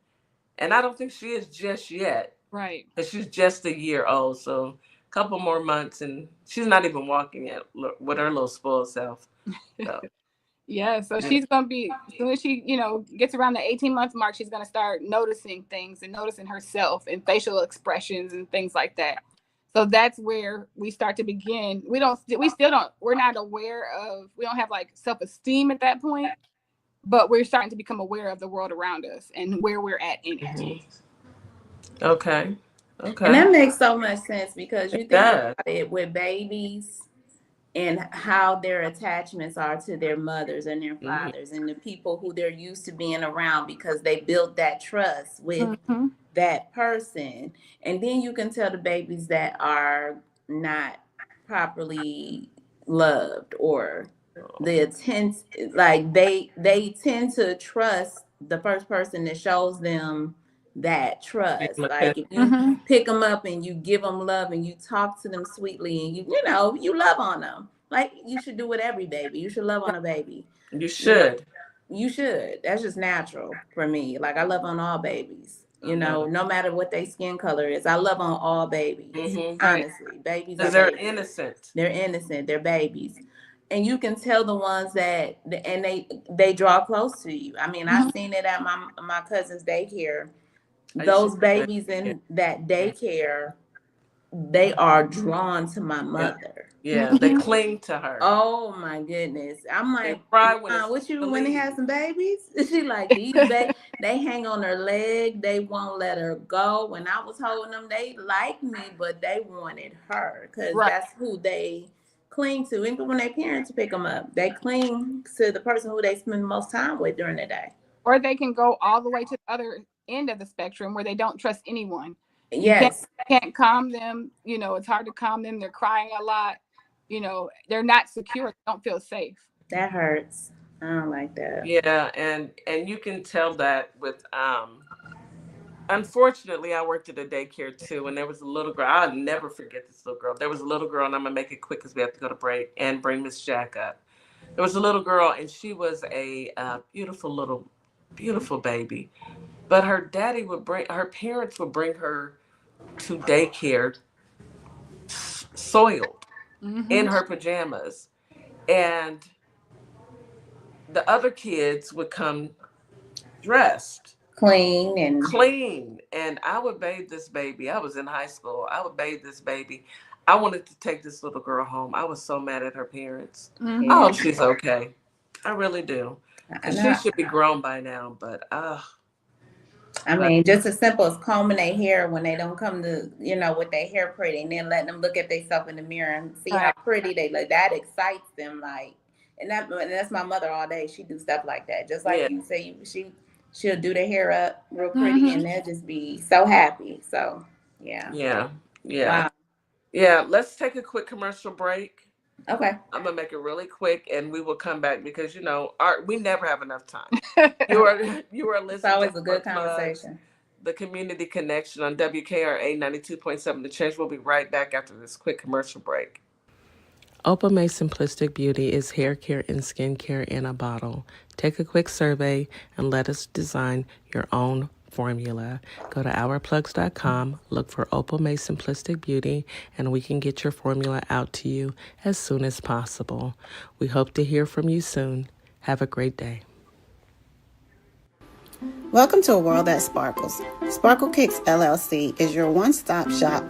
And I don't think she is just yet. Right. But she's just a year old. So a couple more months and she's not even walking yet with her little spoiled self. So. Yeah, so she's going to be, as soon as she, gets around the 18-month mark, she's going to start noticing things and noticing herself and facial expressions and things like that. So that's where we start to begin. We're not aware of, we don't have like self-esteem at that point, but we're starting to become aware of the world around us and where we're at in it. Okay. And that makes so much sense because you think about it with babies and how their attachments are to their mothers and their fathers and the people who they're used to being around because they built that trust with that person. And then you can tell the babies that are not properly loved or the attention, like they tend to trust the first person that shows them that trust. Like if you pick them up and you give them love and you talk to them sweetly and you love on them, like you should do with every baby. You should love on a baby. You should. You should. That's just natural for me. Like I love on all babies. No matter what their skin color is, I love on all babies. Honestly, babies are they're babies. innocent. They're innocent. They're babies. And you can tell the ones that, and they draw close to you. I mean, I've seen it at my cousin's daycare. Those babies in that daycare, they are drawn to my mother. Yeah, they cling to her. Oh my goodness! I'm like, when they have some babies? She like these babies. They hang on her leg. They won't let her go. When I was holding them, they liked me, but they wanted her because that's who they cling to. Even when their parents pick them up, they cling to the person who they spend the most time with during the day. Or they can go all the way to the other end of the spectrum where they don't trust anyone. Yes. You can't calm them. It's hard to calm them. They're crying a lot. They're not secure. They don't feel safe. That hurts. I don't like that. Yeah, and you can tell that with unfortunately, I worked at a daycare too, and there was a little girl. I'll never forget this little girl. There was a little girl, and I'm gonna make it quick because we have to go to break and bring Miss Jack up. There was a little girl, and she was a beautiful baby. But her parents would bring her to daycare soiled in her pajamas. And the other kids would come dressed. Clean. And I would bathe this baby. I was in high school. I would bathe this baby. I wanted to take this little girl home. I was so mad at her parents. I hope she's okay. I really do. She should be grown by now, but I mean, just as simple as combing their hair when they don't come to, with their hair pretty, and then letting them look at themselves in the mirror and see how pretty they look. That excites them, like, and that's my mother all day. She do stuff like that, just like you say. She'll do their hair up real pretty, and they'll just be so happy. So, yeah. Wow. Yeah. Let's take a quick commercial break. Okay. I'm gonna make it really quick, and we will come back because we never have enough time. You are listening. It's always a good conversation. The Community Connection on WKRA 92.7. The Change. We'll be right back after this quick commercial break. Opa May Simplistic Beauty is hair care and skin care in a bottle. Take a quick survey and let us design your own formula. Go to ourplugs.com, look for Opal May Simplistic Beauty, and we can get your formula out to you as soon as possible. We hope to hear from you soon. Have a great day. Welcome to a world that sparkles. Sparkle Cakes LLC is your one-stop shop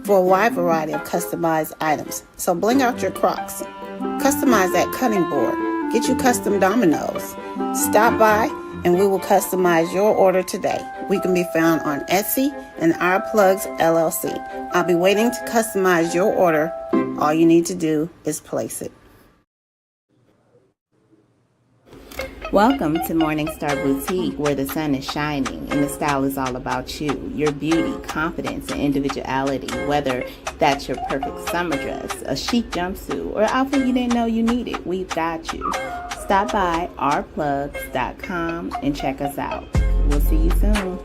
for a wide variety of customized items. So bling out your Crocs, customize that cutting board, get you custom dominoes. Stop by and we will customize your order today. We can be found on Etsy and Our Plugs LLC. I'll be waiting to customize your order. All you need to do is place it. Welcome to Morningstar Boutique, where the sun is shining and the style is all about you, your beauty, confidence, and individuality. Whether that's your perfect summer dress, a chic jumpsuit, or outfit you didn't know you needed, we've got you. Stop by ourplugs.com and check us out. We'll see you soon.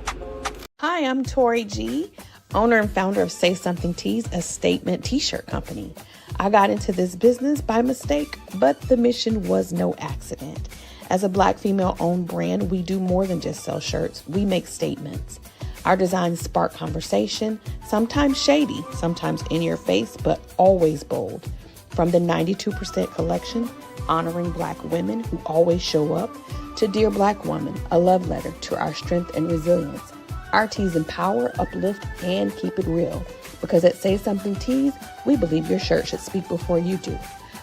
Hi, I'm Tori G, owner and founder of Say Something Tees, a statement t-shirt company. I got into this business by mistake, but the mission was no accident. As a Black female-owned brand, we do more than just sell shirts. We make statements. Our designs spark conversation, sometimes shady, sometimes in your face, but always bold. From the 92% collection, honoring Black women who always show up, to Dear Black Woman, a love letter to our strength and resilience. Our tees empower, uplift, and keep it real. Because at Say Something Tees, we believe your shirt should speak before you do.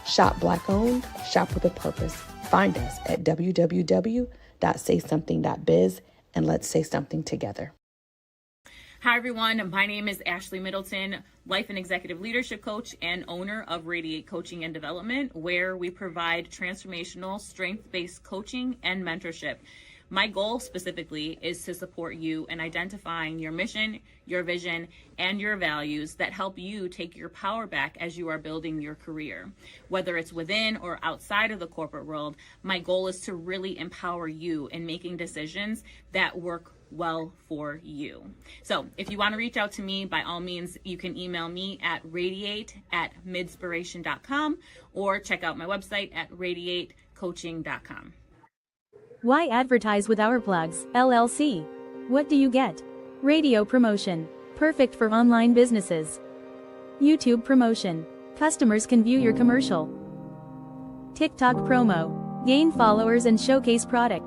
Shop Black-owned, shop with a purpose. Find us at www.saysomething.biz and let's say something together. Hi, everyone. My name is Ashley Middleton, life and executive leadership coach and owner of Radiate Coaching and Development, where we provide transformational, strength-based coaching and mentorship. My goal specifically is to support you in identifying your mission, your vision, and your values that help you take your power back as you are building your career. Whether it's within or outside of the corporate world, my goal is to really empower you in making decisions that work well for you. So if you want to reach out to me, by all means, you can email me at radiate@midspiration.com or check out my website at radiatecoaching.com. Why advertise with Our Plugs, LLC? What do you get? Radio promotion. Perfect for online businesses. YouTube promotion. Customers can view your commercial. TikTok promo. Gain followers and showcase product.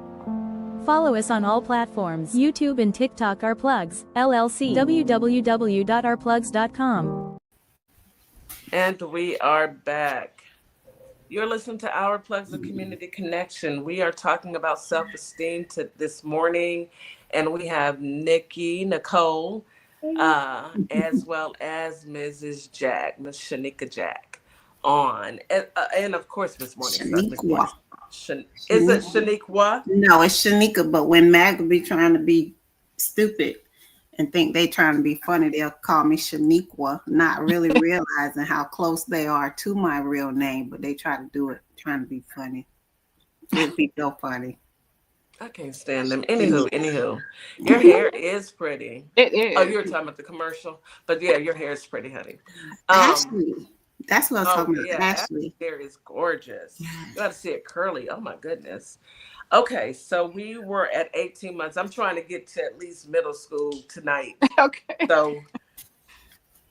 Follow us on all platforms. YouTube and TikTok Our Plugs, LLC. www.ourplugs.com. And we are back. You're listening to Our Plugs, a Community Connection. We are talking about self-esteem this morning, and we have Nikki, Nicole, as well as Mrs. Jack, Miss Shanikaa Jack, on, and of course Miss Morningstar. Is it Shanikaa? No, it's Shanikaa, but when Mag will be trying to be stupid and think they trying to be funny, they'll call me Shanikaa, not really realizing how close they are to my real name, but they try to do it, trying to be funny. It'd be so funny. I can't stand them. Anywho, your hair is pretty. It is. Oh, you were talking about the commercial, but yeah, your hair is pretty, honey. Ashley, that's what I was talking about. Yeah, Ashley, hair is gorgeous. You got to see it curly. Oh my goodness. Okay, so we were at 18 months. I'm trying to get to at least middle school tonight. Okay. So,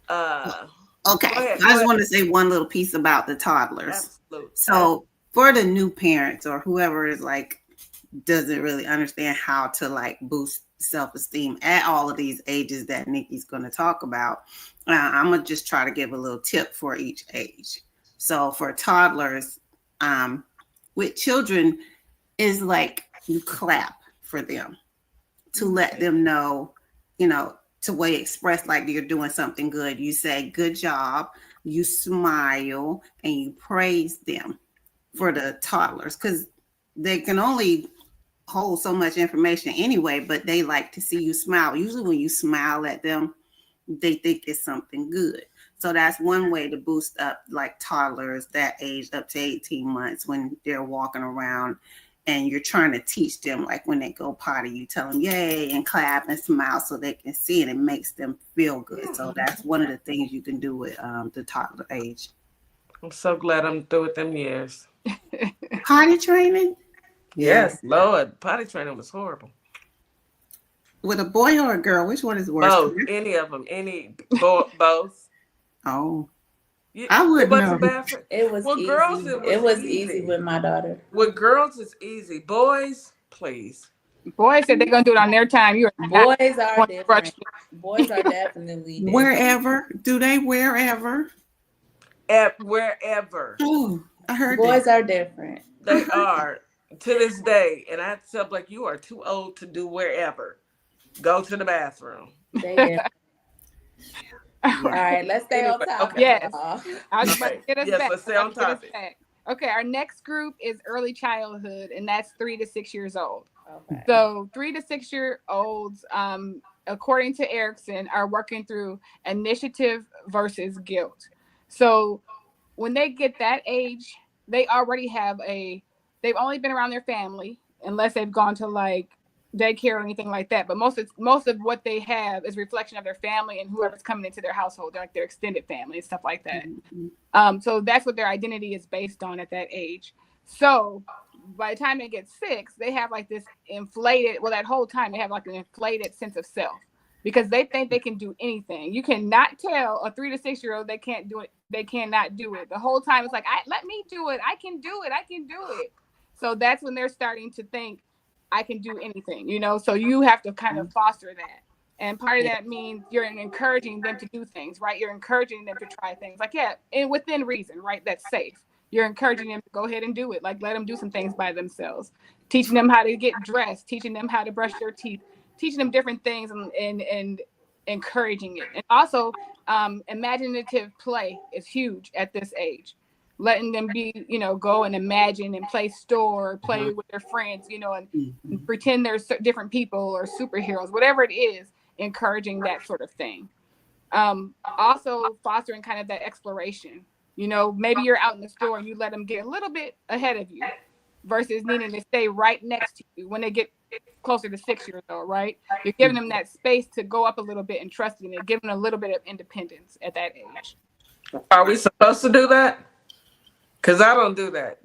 okay. I just want to say one little piece about the toddlers. Absolutely. So for the new parents or whoever is like doesn't really understand how to like boost self-esteem at all of these ages that Nikki's going to talk about, I'm gonna just try to give a little tip for each age. So for toddlers, with children, is like you clap for them to let them know, to way express like you're doing something good. You say good job, you smile, and you praise them. For the toddlers, because they can only hold so much information anyway, but they like to see you smile. Usually when you smile at them, they think it's something good. So that's one way to boost up like toddlers that age up to 18 months when they're walking around and you're trying to teach them, like when they go potty, you tell them yay and clap and smile so they can see it. It makes them feel good. So that's one of the things you can do with the toddler age. I'm so glad I'm through with them years. Potty training? Yes, Lord. Potty training was horrible. with a boy or a girl? Which one is worse? Both. Any of them. Both. Oh. You, I it wouldn't wasn't know. bad for. It was Well, easy. girls, It was easy with my daughter. With girls, it's easy. Boys, please. Boys said they're gonna do it on their time. You are Boys not are different. Boys are definitely different. Wherever. Do they wherever? At wherever. Oh, I heard Boys that. are different. They are to this day, and I tell like you are too old to do wherever. Go to the bathroom. They different. All right, let's stay on topic. Okay. Yes. y'all. I was about to get us back. Let's stay on topic. Okay, our next group is early childhood, and that's 3 to 6 years old. Okay. So 3 to 6 year olds, according to Erickson, are working through initiative versus guilt. So when they get that age, they already have they've only been around their family unless they've gone to like daycare or anything like that. But most of what they have is reflection of their family and whoever's coming into their household, like their extended family and stuff like that. So that's what their identity is based on at that age. So by the time they get 6, they have like this inflated, well, that whole time they have like an inflated sense of self because they think they can do anything. You cannot tell a 3 to 6 year old they can't do it. They cannot do it. The whole time it's like, let me do it. I can do it. I can do it. So that's when they're starting to think I can do anything, so you have to kind of foster that. And part of that means you're encouraging them to do things, right? You're encouraging them to try things like, and within reason, right? That's safe. You're encouraging them to go ahead and do it. Like, let them do some things by themselves, teaching them how to get dressed, teaching them how to brush their teeth, teaching them different things and encouraging it. And also imaginative play is huge at this age. Letting them be, go and imagine and play store, play with their friends, and pretend they're different people or superheroes, whatever it is, encouraging that sort of thing. Also fostering kind of that exploration. Maybe you're out in the store and you let them get a little bit ahead of you versus needing to stay right next to you when they get closer to 6 years old, right? You're giving them that space to go up a little bit and trusting it, giving them a little bit of independence at that age. Are we supposed to do that? Because I don't do that.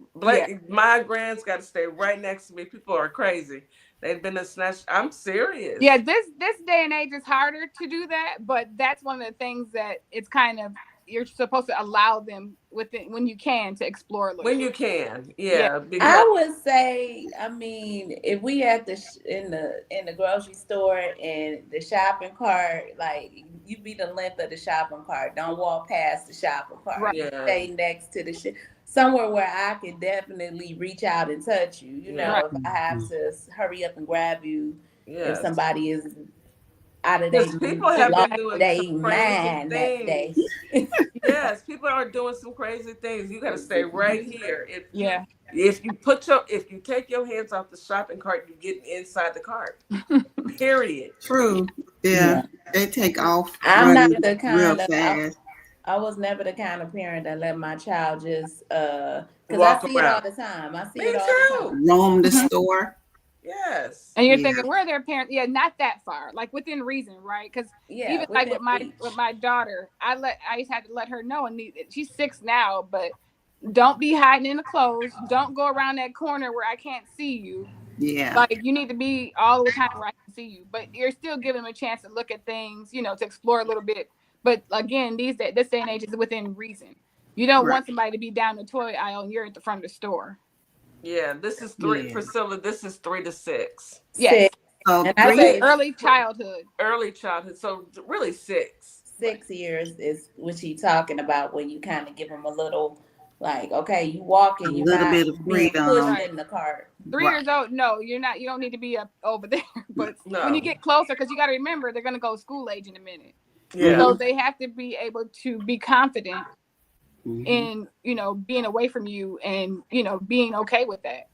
My grands got to stay right next to me. People are crazy. They've been a snatch. I'm serious. Yeah, this day and age is harder to do that, but that's one of the things that it's kind of, you're supposed to allow them when you can to explore a little bit. When you can, yeah. I would say, if we at in the grocery store and the shopping cart, like you be the length of the shopping cart. Don't walk past the shopping cart. Right. Yeah. Stay next to the somewhere where I can definitely reach out and touch you. If I have to hurry up and grab you, if somebody is out of their people have been doing some crazy things. That day. Yes, people are doing some crazy things. You got to stay right here. If you take your hands off the shopping cart, you get inside the cart. Period. True. Yeah. They take off. I'm not the kind real of fast. I was never the kind of parent that let my child just because walk I see around. it all the time. I see Me it all too. the time. Roam the store. Yes. And you're thinking, where are their parents? Yeah, not that far, like within reason, right? Because even like with my daughter, I just had to let her know, and she's 6 now, but don't be hiding in the clothes. Don't go around that corner where I can't see you. Yeah. Like you need to be all the time where I can see you, but you're still giving them a chance to look at things, to explore a little bit. But again, this day and age is within reason. You don't want somebody to be down the toy aisle and you're at the front of the store. Yeah, this is 3. Yeah. Priscilla, this is 3 to 6. Yes. And I say early childhood. Early childhood. So really 6. 6 years is what she's talking about when you kind of give them a little, like, okay, you walking, you got bit of freedom. Pushed in the cart. 3 years old, no, you're not. You don't need to be up over there. But when you get closer, because you got to remember they're going to go school age in a minute. Yeah. So they have to be able to be confident in, being away from you and, being okay with that.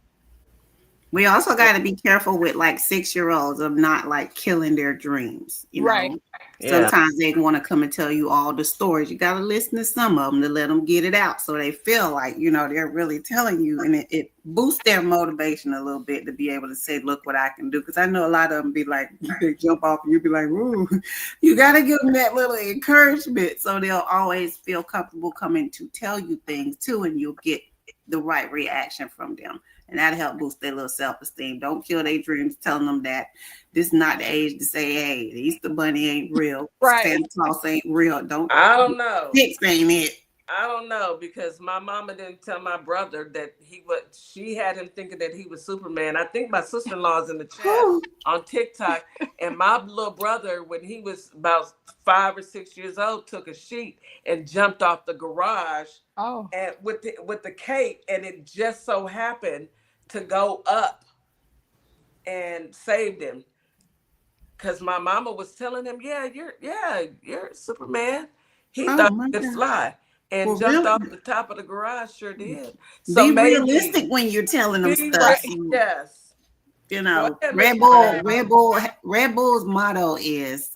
We also got to be careful with like 6-year-olds of not like killing their dreams. Right. Sometimes they want to come and tell you all the stories. You got to listen to some of them to let them get it out so they feel like, they're really telling you. And it boosts their motivation a little bit to be able to say, look what I can do. Because I know a lot of them be like, they jump off and you be like, ooh, you got to give them that little encouragement so they'll always feel comfortable coming to tell you things too. And you'll get the right reaction from them. And that'll help boost their little self-esteem. Don't kill their dreams telling them that this is not the age to say, hey, the Easter Bunny ain't real. Right. Santa Claus ain't real. I don't know. Six ain't it. I don't know, because my mama didn't tell my brother that she had him thinking that he was Superman. I think my sister-in-law's in the chat on TikTok. And my little brother, when he was about 5 or 6 years old, took a sheet and jumped off the garage and with the cape, and it just so happened to go up and saved him. Because my mama was telling him, you're Superman. He thought he could fly. And jumped off the top of the garage, sure did. So be realistic when you're telling them stuff. Right, yes. You know, Red Bull's motto is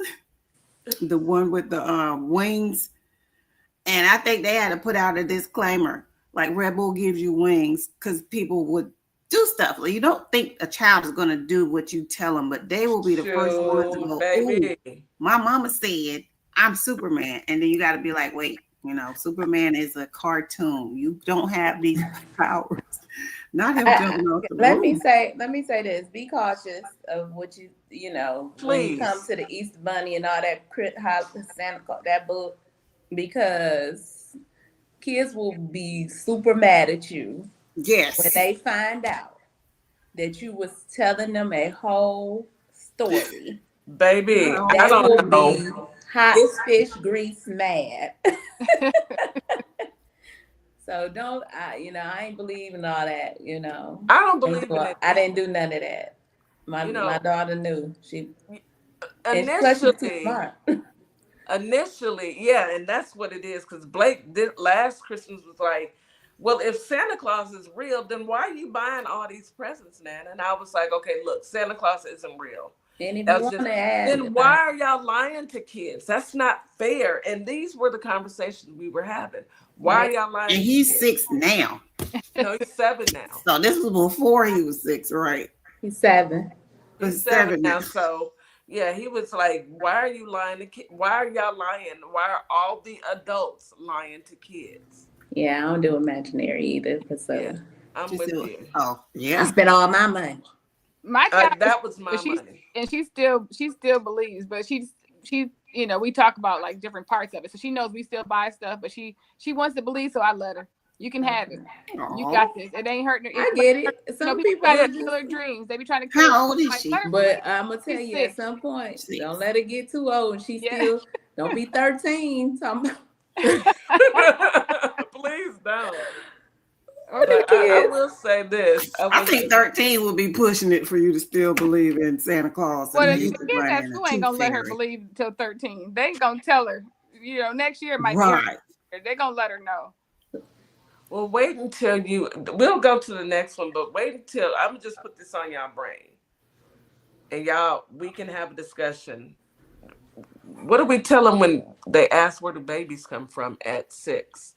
the one with the wings. And I think they had to put out a disclaimer, like Red Bull gives you wings, because people would do stuff. Like, you don't think a child is going to do what you tell them, but they will be the first ones to go, ooh, my mama said I'm Superman. And then you got to be like, wait. You know, Superman is a cartoon. You don't have these powers. Not him jumping off the Let roof. me say this. Be cautious of what you know, when you come to the Easter Bunny and all that Santa Claus, that book, because kids will be super mad at you. Yes. When they find out that you was telling them a whole story. Baby, I don't know. Hot fish grease mad. So I ain't believing all that, you know. I don't believe in it. I didn't do none of that. My daughter knew. She initially, yeah, and that's what it is, because Blake last Christmas was like, well, if Santa Claus is real, then why are you buying all these presents, Nana? And I was like, okay, look, Santa Claus isn't real. Then why are y'all lying to kids? That's not fair. And these were the conversations we were having. Why are y'all lying? And he's 6 now. No, he's 7 now. So this was before he was 6, right? He's 7. He's 7 now. So yeah, he was like, why are you lying to kids? Why are y'all lying? Why are all the adults lying to kids? Yeah, I don't do imaginary either. I'm with you. Oh, yeah. I spent all my money. My child, that was my money. And she still believes, but she's you know, we talk about like different parts of it. So she knows we still buy stuff, but she wants to believe, so I let her. You can have it. Aww. You got this. It ain't hurting her. I get it. Some people try to kill her dreams. They be trying to kill her. How old is she? But I'm gonna tell you, at some point, don't let her get too old. She still don't be 13. Please don't. I will say this. I think 13 will be pushing it for you to still believe in Santa Claus. Well, the kids at school ain't gonna let her believe until 13. They ain't gonna tell her. You know, next year might be. They're gonna let her know. Well, wait until we'll go to the next one, but wait until I'm gonna just put this on y'all brain, and we can have a discussion. What do we tell them when they ask where the babies come from at 6?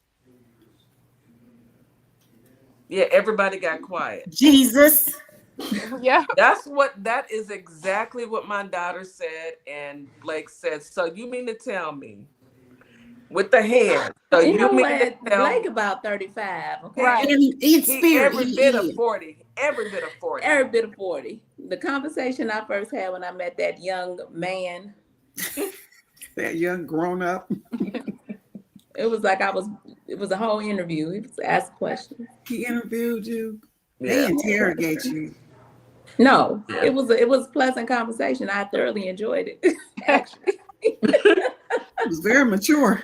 Yeah, everybody got quiet. Jesus. Yeah. That is exactly what my daughter said, and Blake said, so you mean to tell me with the hand? So you know mean what? Blake about 35. Okay. Right. Every bit of 40. Every bit of 40. Every bit of 40. The conversation I first had when I met that young man. That young grown up. It was like it was a whole interview. He was asked questions. He interviewed you. They interrogate you. No, it was a pleasant conversation. I thoroughly enjoyed it. Actually, it was very mature.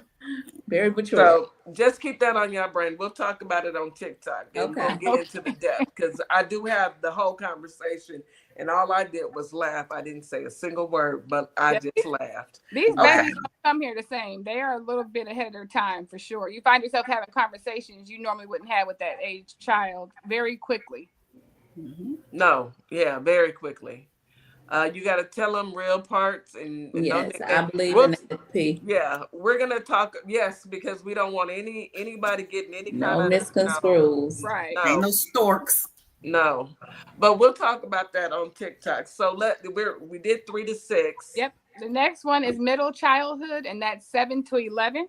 Very mature. So just keep that on your brain. We'll talk about it on TikTok. And okay. We'll get into the depth, because I do have the whole conversation, and all I did was laugh. I didn't say a single word, but I just laughed. These babies don't come here the same. They are a little bit ahead of their time for sure. You find yourself having conversations you normally wouldn't have with that age child very quickly. Mm-hmm. No, yeah, very quickly. You got to tell them real parts, and yes, I believe in NLP. Yeah, we're gonna talk. Yes, because we don't want anybody getting any kind of misconstrues. Right? No. Ain't no storks. No, but we'll talk about that on TikTok. So we did 3 to 6. Yep. The next one is middle childhood, and that's 7 to 11,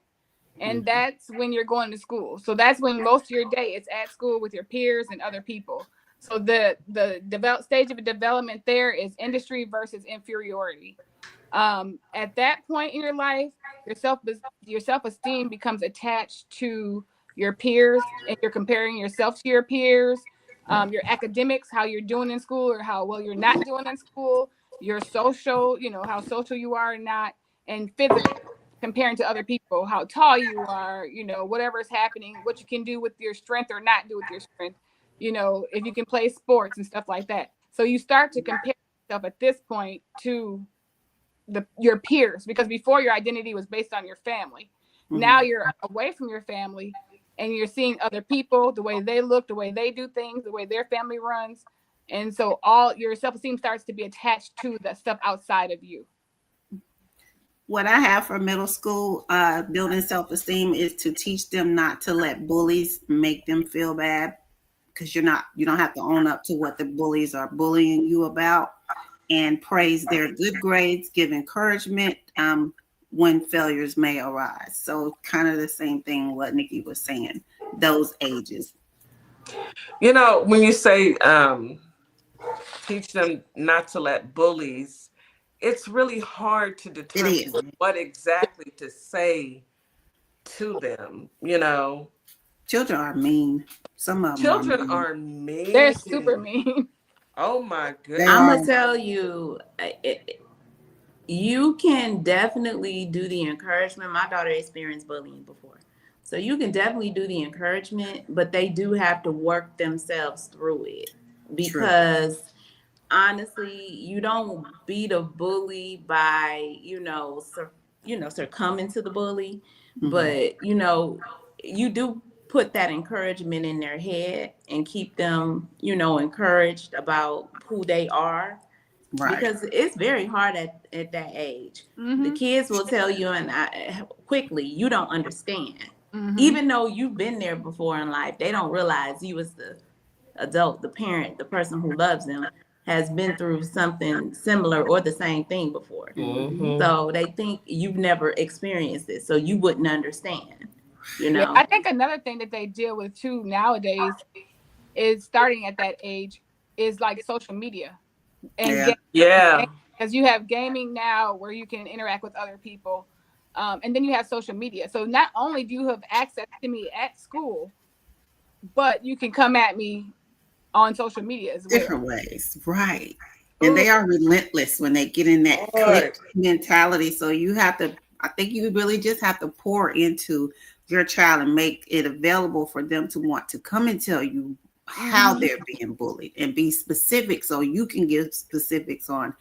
and that's when you're going to school. So that's when most of your day is at school with your peers and other people. So the stage of development there is industry versus inferiority. At that point in your life, your self-esteem becomes attached to your peers, and you're comparing yourself to your peers, your academics, how you're doing in school or how well you're not doing in school, your social, how social you are or not, and physical, comparing to other people, how tall you are, whatever's happening, what you can do with your strength or not do with your strength, if you can play sports and stuff like that. So you start to compare yourself at this point to your peers, because before your identity was based on your family. Mm-hmm. Now you're away from your family and you're seeing other people, the way they look, the way they do things, the way their family runs. And so all your self-esteem starts to be attached to the stuff outside of you. What I have for middle school, building self-esteem, is to teach them not to let bullies make them feel bad, because you don't have to own up to what the bullies are bullying you about, and praise their good grades, give encouragement when failures may arise. So kind of the same thing what Nikki was saying, those ages. When you say teach them not to let bullies, it's really hard to determine what exactly to say to them. Children are mean. Some of them are mean. They're super mean. Oh my goodness. I'm gonna tell you, you can definitely do the encouragement. My daughter experienced bullying before, so you can definitely do the encouragement, but they do have to work themselves through it, because honestly, you don't beat a bully by succumbing to the bully, but you do put that encouragement in their head and keep them encouraged about who they are. Right. Because it's very hard at that age. Mm-hmm. The kids will tell you quickly, you don't understand. Mm-hmm. Even though you've been there before in life, they don't realize you as the adult, the parent, the person who loves them, has been through something similar or the same thing before. Mm-hmm. So they think you've never experienced it, so you wouldn't understand. Yeah, I think another thing that they deal with too nowadays is, starting at that age, is like social media. And because you have gaming now where you can interact with other people, and then you have social media. So not only do you have access to me at school, but you can come at me on social media as well. Different ways, right? And they are relentless when they get in that click mentality. So I think you really just have to pour into your child and make it available for them to want to come and tell you how they're being bullied, and be specific, so you can give specifics on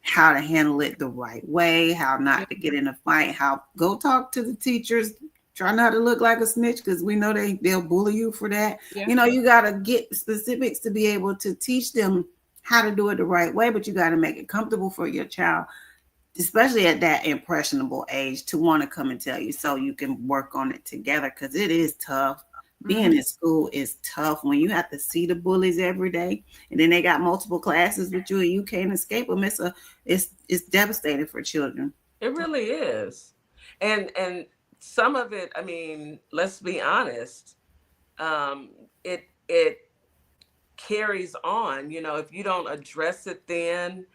how to handle it the right way, how not to get in a fight, how go talk to the teachers, try not to look like a snitch, because we know they'll bully you for that. Yeah. You got to get specifics to be able to teach them how to do it the right way, but you got to make it comfortable for your child, especially at that impressionable age, to want to come and tell you, so you can work on it together, because it is tough. Being in school is tough when you have to see the bullies every day, and then they got multiple classes with you and you can't escape them. It's devastating for children. It really is. And some of it, I mean, let's be honest, it carries on. If you don't address it, then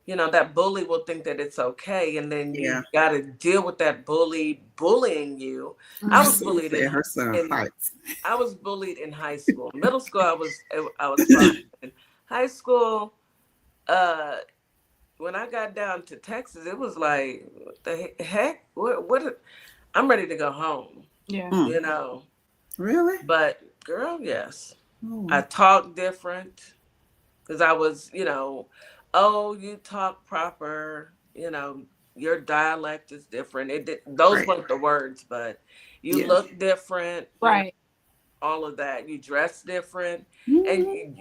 that bully will think that it's okay, and then you got to deal with that bully bullying you. I was bullied I was bullied in high school. Middle school, I was fine. In high school, when I got down to Texas, it was like, what the heck? What? I'm ready to go home. Yeah. Really? But girl, yes, I talk different, because I was, oh, you talk proper, your dialect is different. Those weren't the words, but you look different, right? All of that. You dress different, and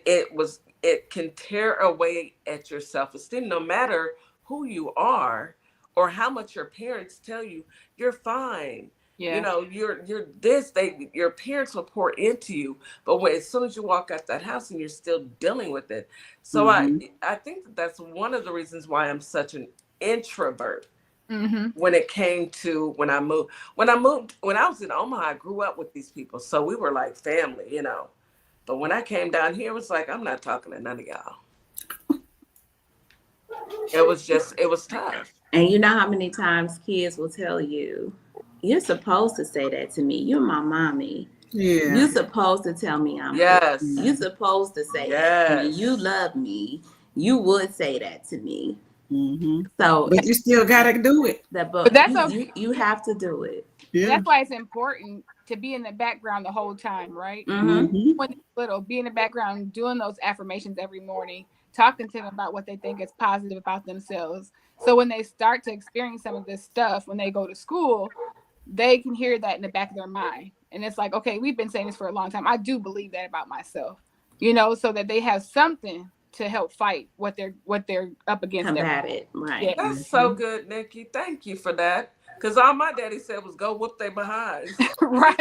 it can tear away at your self-esteem, no matter who you are or how much your parents tell you you're fine. Yeah. You're this. Your parents will pour into you, but as soon as you walk out that house, and you're still dealing with it. So I think that's one of the reasons why I'm such an introvert. When it came to when I moved, when I was in Omaha, I grew up with these people, so we were like family, But when I came down here, it was like, I'm not talking to none of y'all. It was tough. And you know how many times kids will tell you, you're supposed to say that to me. You're my mommy. Yeah. You're supposed to tell me I'm Yes. good. You're supposed to say that to me. You love me. You would say that to me. Mm-hmm. So, but you still gotta do it. But that's okay. You have to do it. Yeah. That's why it's important to be in the background the whole time, right? Mm-hmm. When they're little, be in the background, doing those affirmations every morning, talking to them about what they think is positive about themselves. So when they start to experience some of this stuff, when they go to school, they can hear that in the back of their mind. And it's like, okay, we've been saying this for a long time. I do believe that about myself, you know, so that they have something to help fight what they're up against. Combat it, right? Yeah. That's so good, Nikki. Thank you for that. Because all my daddy said was go whoop their behinds. Right.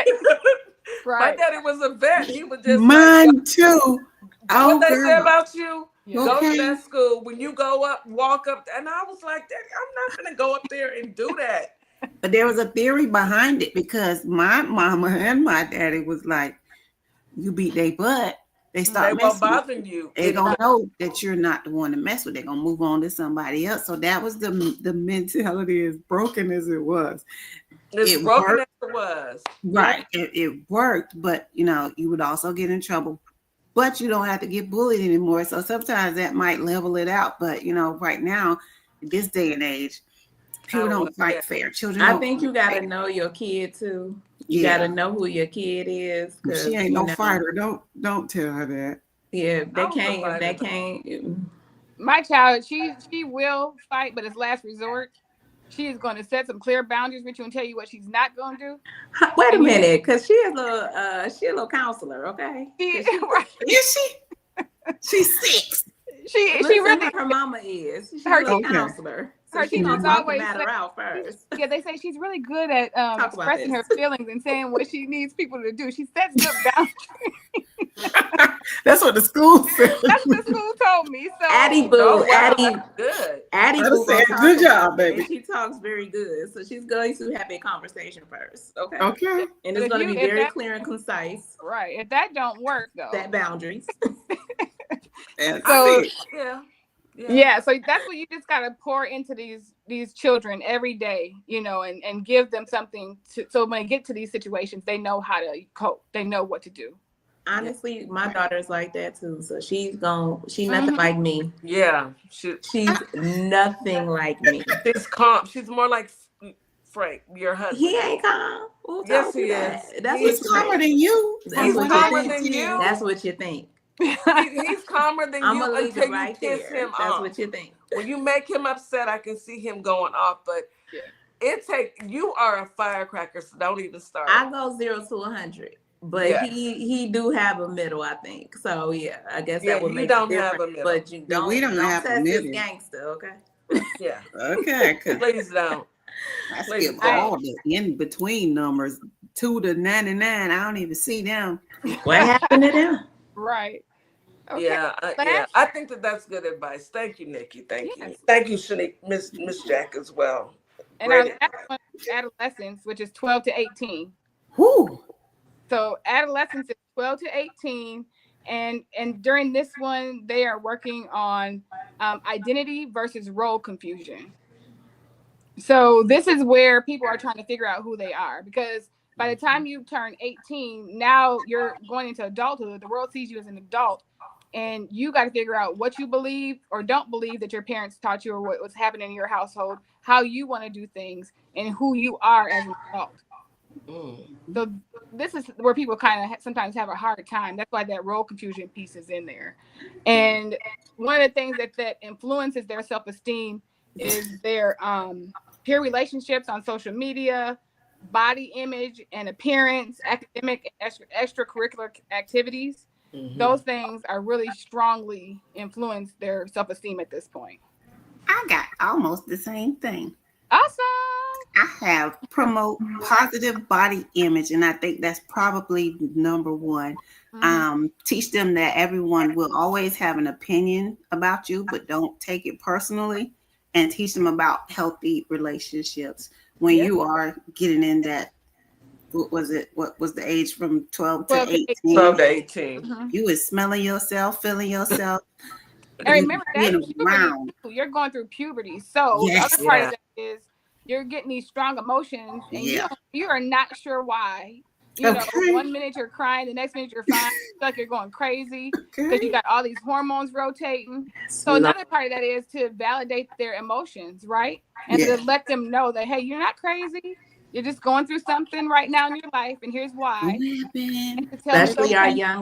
My daddy was a vet. He was just mine too. What they say about you? Yeah. Go to that school. When you go up, walk up. And I was like, Daddy, I'm not going to go up there and do that. But there was a theory behind it because my mama and my daddy was like, you beat their butt. They start messing bothering you. They're going to know that you're not the one to mess with. They're going to move on to somebody else. So that was the mentality, as broken as it was. It broken worked. As it was. Right. It worked, but, you know, you would also get in trouble. But you don't have to get bullied anymore. So sometimes that might level it out. But, you know, right now, this day and age, people don't fight fair. Children. I think you got to know your kid, too. You got to know who your kid is. She ain't no fighter. Don't tell her that. Yeah, they can't. My child, she will fight, but it's last resort. She is going to set some clear boundaries with you and tell you what she's not going to do. Wait a minute, because she is a little counselor, okay? Is she? She's 6. She really. Her mama is. She's a little counselor. So her teachers always say, out first. Yeah, they say she's really good at expressing her feelings and saying what she needs people to do. She sets good boundaries. That's what the school said. That's what the school told me. So Addie Boo, good. Addie Boo said, good job, baby. She talks very good, so she's going to have a conversation first. Okay. Okay. And it's going to be very clear and concise. Right. If that don't work, though. Set boundaries. So yeah, so that's what you just gotta pour into these children every day, you know, and give them something so when they get to these situations, they know how to cope. They know what to do. Honestly, my daughter's like that too. So she's nothing like me. Yeah. She's nothing like me. She's calm. She's more like Frank, your husband. He ain't calm. Yes, he is. He's calmer than you. He's calmer than you. That's what you think. He's calmer than you until you kiss him off. That's what you think. When you make him upset, I can see him going off. But you are a firecracker, so don't even start. I go 0 to 100, but he do have a middle, I think. So yeah, I guess that would make don't a have difference. a middle. But you don't. We don't have a middle. Gangster, okay? Yeah. Okay. Please don't. I skip all the in between numbers 2 to 99. I don't even see them. What happened to them? Right. Okay. Yeah, I think that's good advice. Thank you, Nikki. Thank you. Thank you, Shanikaa, Miss Jack as well. And our last one is adolescence, which is 12 to 18. Woo. So adolescence is 12 to 18, and during this one, they are working on identity versus role confusion. So this is where people are trying to figure out who they are, because by the time you turn 18, now you're going into adulthood. The world sees you as an adult. And you got to figure out what you believe or don't believe that your parents taught you, or what was happening in your household, how you want to do things, and who you are as an adult. So this is where people kind of sometimes have a hard time. That's why that role confusion piece is in there. And one of the things that influences their self-esteem is their peer relationships on social media, body image and appearance, academic and extracurricular activities. Mm-hmm. Those things are really strongly influence their self-esteem at this point. I got almost the same thing. Awesome. I have promote positive body image, and I think that's probably number one. Mm-hmm. Teach them that everyone will always have an opinion about you, but don't take it personally, and teach them about healthy relationships when you are getting in that what was it? What was the age from 12 to 12 to 18? 12 to 18. Mhm. You was smelling yourself, feeling yourself. And You remember, that's being puberty around. too. You're going through puberty. So the Yes. other part Yeah. of that is you're getting these strong emotions, and Yeah. you are not sure why. You know, Okay. 1 minute you're crying, the next minute you're fine. It's like you're going crazy because Okay. you got all these hormones rotating. So another part of that is to validate their emotions, right? And Yeah. to let them know that, hey, you're not crazy. You're just going through something right now in your life, and here's why. What happened? And to tell them it's Especially our okay. young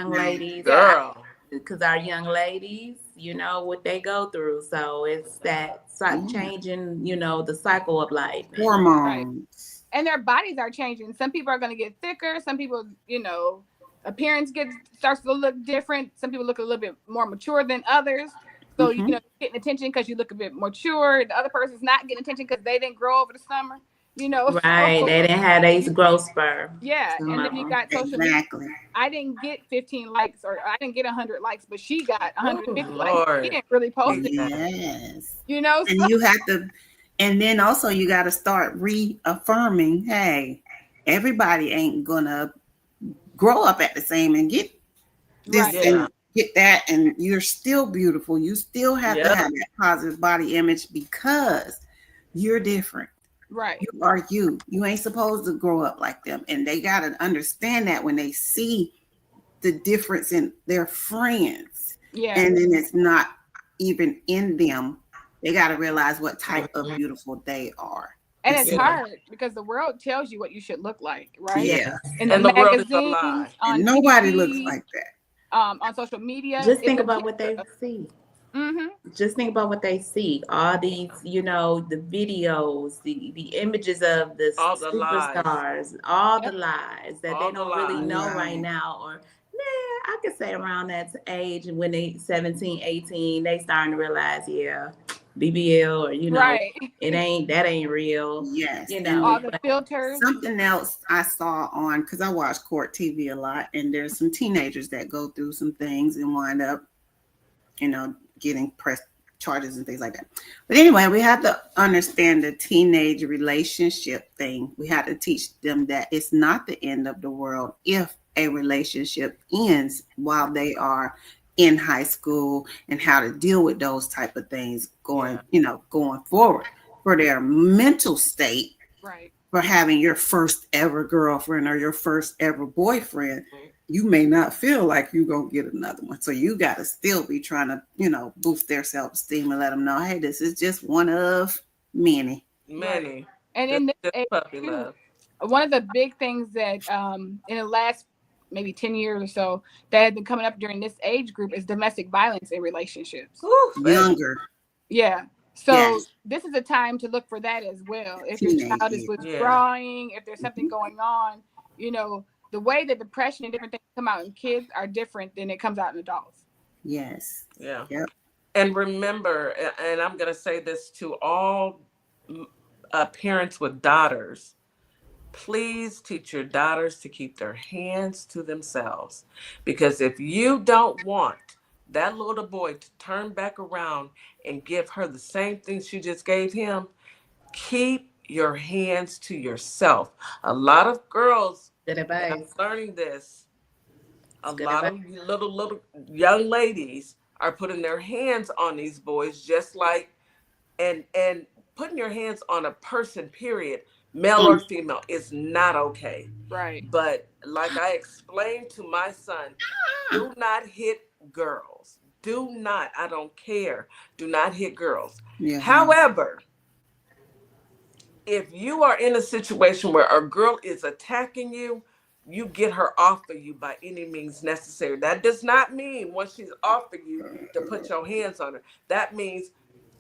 ladies, Girl. because our young ladies, you know what they go through. So it's that changing, you know, the cycle of life. Hormones. And their bodies are changing. Some people are going to get thicker. Some people, you know, appearance starts to look different. Some people look a little bit more mature than others. So, you know, getting attention because you look a bit mature. The other person's not getting attention because they didn't grow over the summer, you know. Right. So, They didn't have a growth spur. yeah. Some And of then you them. got social Exactly. media. I didn't get 15 likes or I didn't get 100 likes, but she got 150 Oh, likes. Lord. She didn't really post it, Yes. you know. And you have to, and then also you got to start reaffirming, hey, everybody ain't gonna grow up at the same and get this Right. and get that, and you're still beautiful. You still have to Yeah. have that positive body image because you're different. Right. You are you. You ain't supposed to grow up like them. And they got to understand that when they see the difference in their friends. Yeah. And then it's not even in them. They got to realize what type of beautiful they are. And it's Yeah. hard because the world tells you what you should look like, right? Yeah. In And the the world is a magazines, lie. on And nobody TV, looks like that. on social media. Just it's think a about what they picture. see. Mhm. Just think about what they see. All these, you know, the videos, the images of the All the lies. superstars, all the lies that All they the don't really lies. know Right. right now. Or, I could say around that age when they 17, 18, they starting to realize, yeah, BBL or, you know, Right. that ain't real. Yes. You And know, All the filters. something else I saw on, because I watch court TV a lot, and there's some teenagers that go through some things and wind up, you know, getting press charges and things like that. But anyway, we have to understand the teenage relationship thing. We have to teach them that it's not the end of the world if a relationship ends while they are in high school, and how to deal with those type of things going, you know, going forward for their mental state. Right. For having your first ever girlfriend or your first ever boyfriend, you may not feel like you're going to get another one. So you got to still be trying to, you know, boost their self-esteem and let them know, hey, this is just one of many. Many. And in this Just age, puppy too, love. one of the big things that in the last maybe 10 years or so that had been coming up during this age group is domestic violence in relationships. Woo, baby. Younger. Yeah. So Yes. this is a time to look for that as well. If Teenage your child is years. withdrawing, if there's something going on, you know, the way that depression and different things come out in kids are different than it comes out in adults. Yes. Yeah. Yep. And remember, and I'm going to say this to all parents with daughters, please teach your daughters to keep their hands to themselves. Because if you don't want that little boy to turn back around and give her the same thing she just gave him, keep your hands to yourself. A lot of girls, and I'm learning this, a lot of little young ladies are putting their hands on these boys, just like, and putting your hands on a person, period, male or female, is not okay. Right. But like I explained to my son, do not hit girls. Do not, I don't care. Do not hit girls. Yeah. However, if you are in a situation where a girl is attacking you, you get her off of you by any means necessary. That does not mean once she's off of you to put your hands on her. That means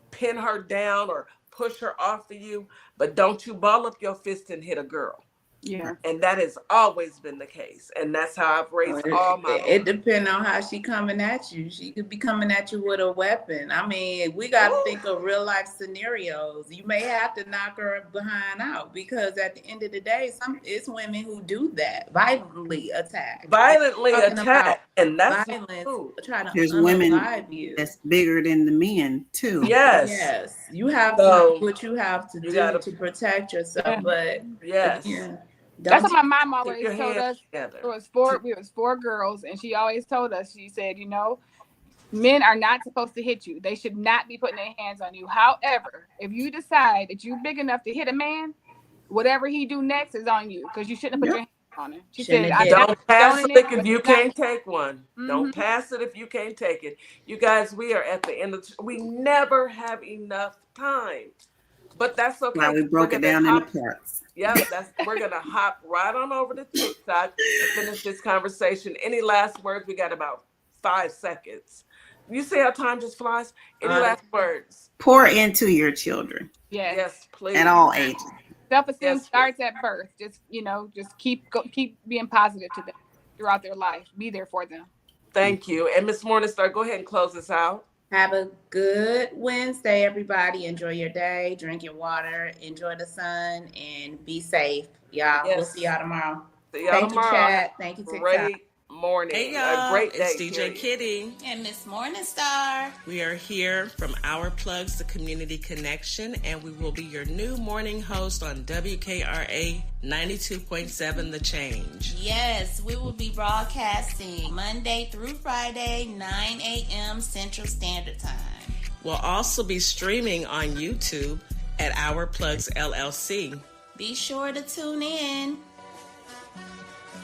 pin her down or push her off of you, but don't you ball up your fist and hit a girl. Yeah. And that has always been the case. And that's how I've raised all my It depends on how she coming at you. She could be coming at you with a weapon. I mean, we got to think of real life scenarios. You may have to knock her behind out, because at the end of the day, it's women who do that, violently attack. And that's violence. Try to There's women that's bigger than the men too. Yes. You have to do what you have to do to protect yourself. Yeah. But Yes. That's what my mom always told us. Together. We was four girls, and she always told us, she said, you know, men are not supposed to hit you. They should not be putting their hands on you. However, if you decide that you're big enough to hit a man, whatever he do next is on you, because you shouldn't put your hands on him. She said, don't pass it if you can't take one. Don't pass it if you can't take it. You guys, we are at the end of we never have enough time. But that's okay. Why we broke it down in the parts. Yep, we're gonna hop right on over to TikTok and finish this conversation. Any last words? We got about 5 seconds. You see how time just flies? Any last words? Pour into your children. Yes, please. At all ages. Self-esteem starts at birth. Just keep being positive to them throughout their life. Be there for them. Thank you. And Miss Morningstar, go ahead and close us out. Have a good Wednesday, everybody. Enjoy your day. Drink your water. Enjoy the sun, and be safe, y'all. Yes. We'll see y'all tomorrow. Thank you, Chad. Thank you, TikTok. Great morning. Hey, y'all. A great day. It's DJ Kitty. And Miss Morningstar. We are here from Our Plugs, the Community Connection, and we will be your new morning host on WKRA 92.7 The Change. Yes, we will be broadcasting Monday through Friday, 9 a.m. Central Standard Time. We'll also be streaming on YouTube at Our Plugs LLC. Be sure to tune in.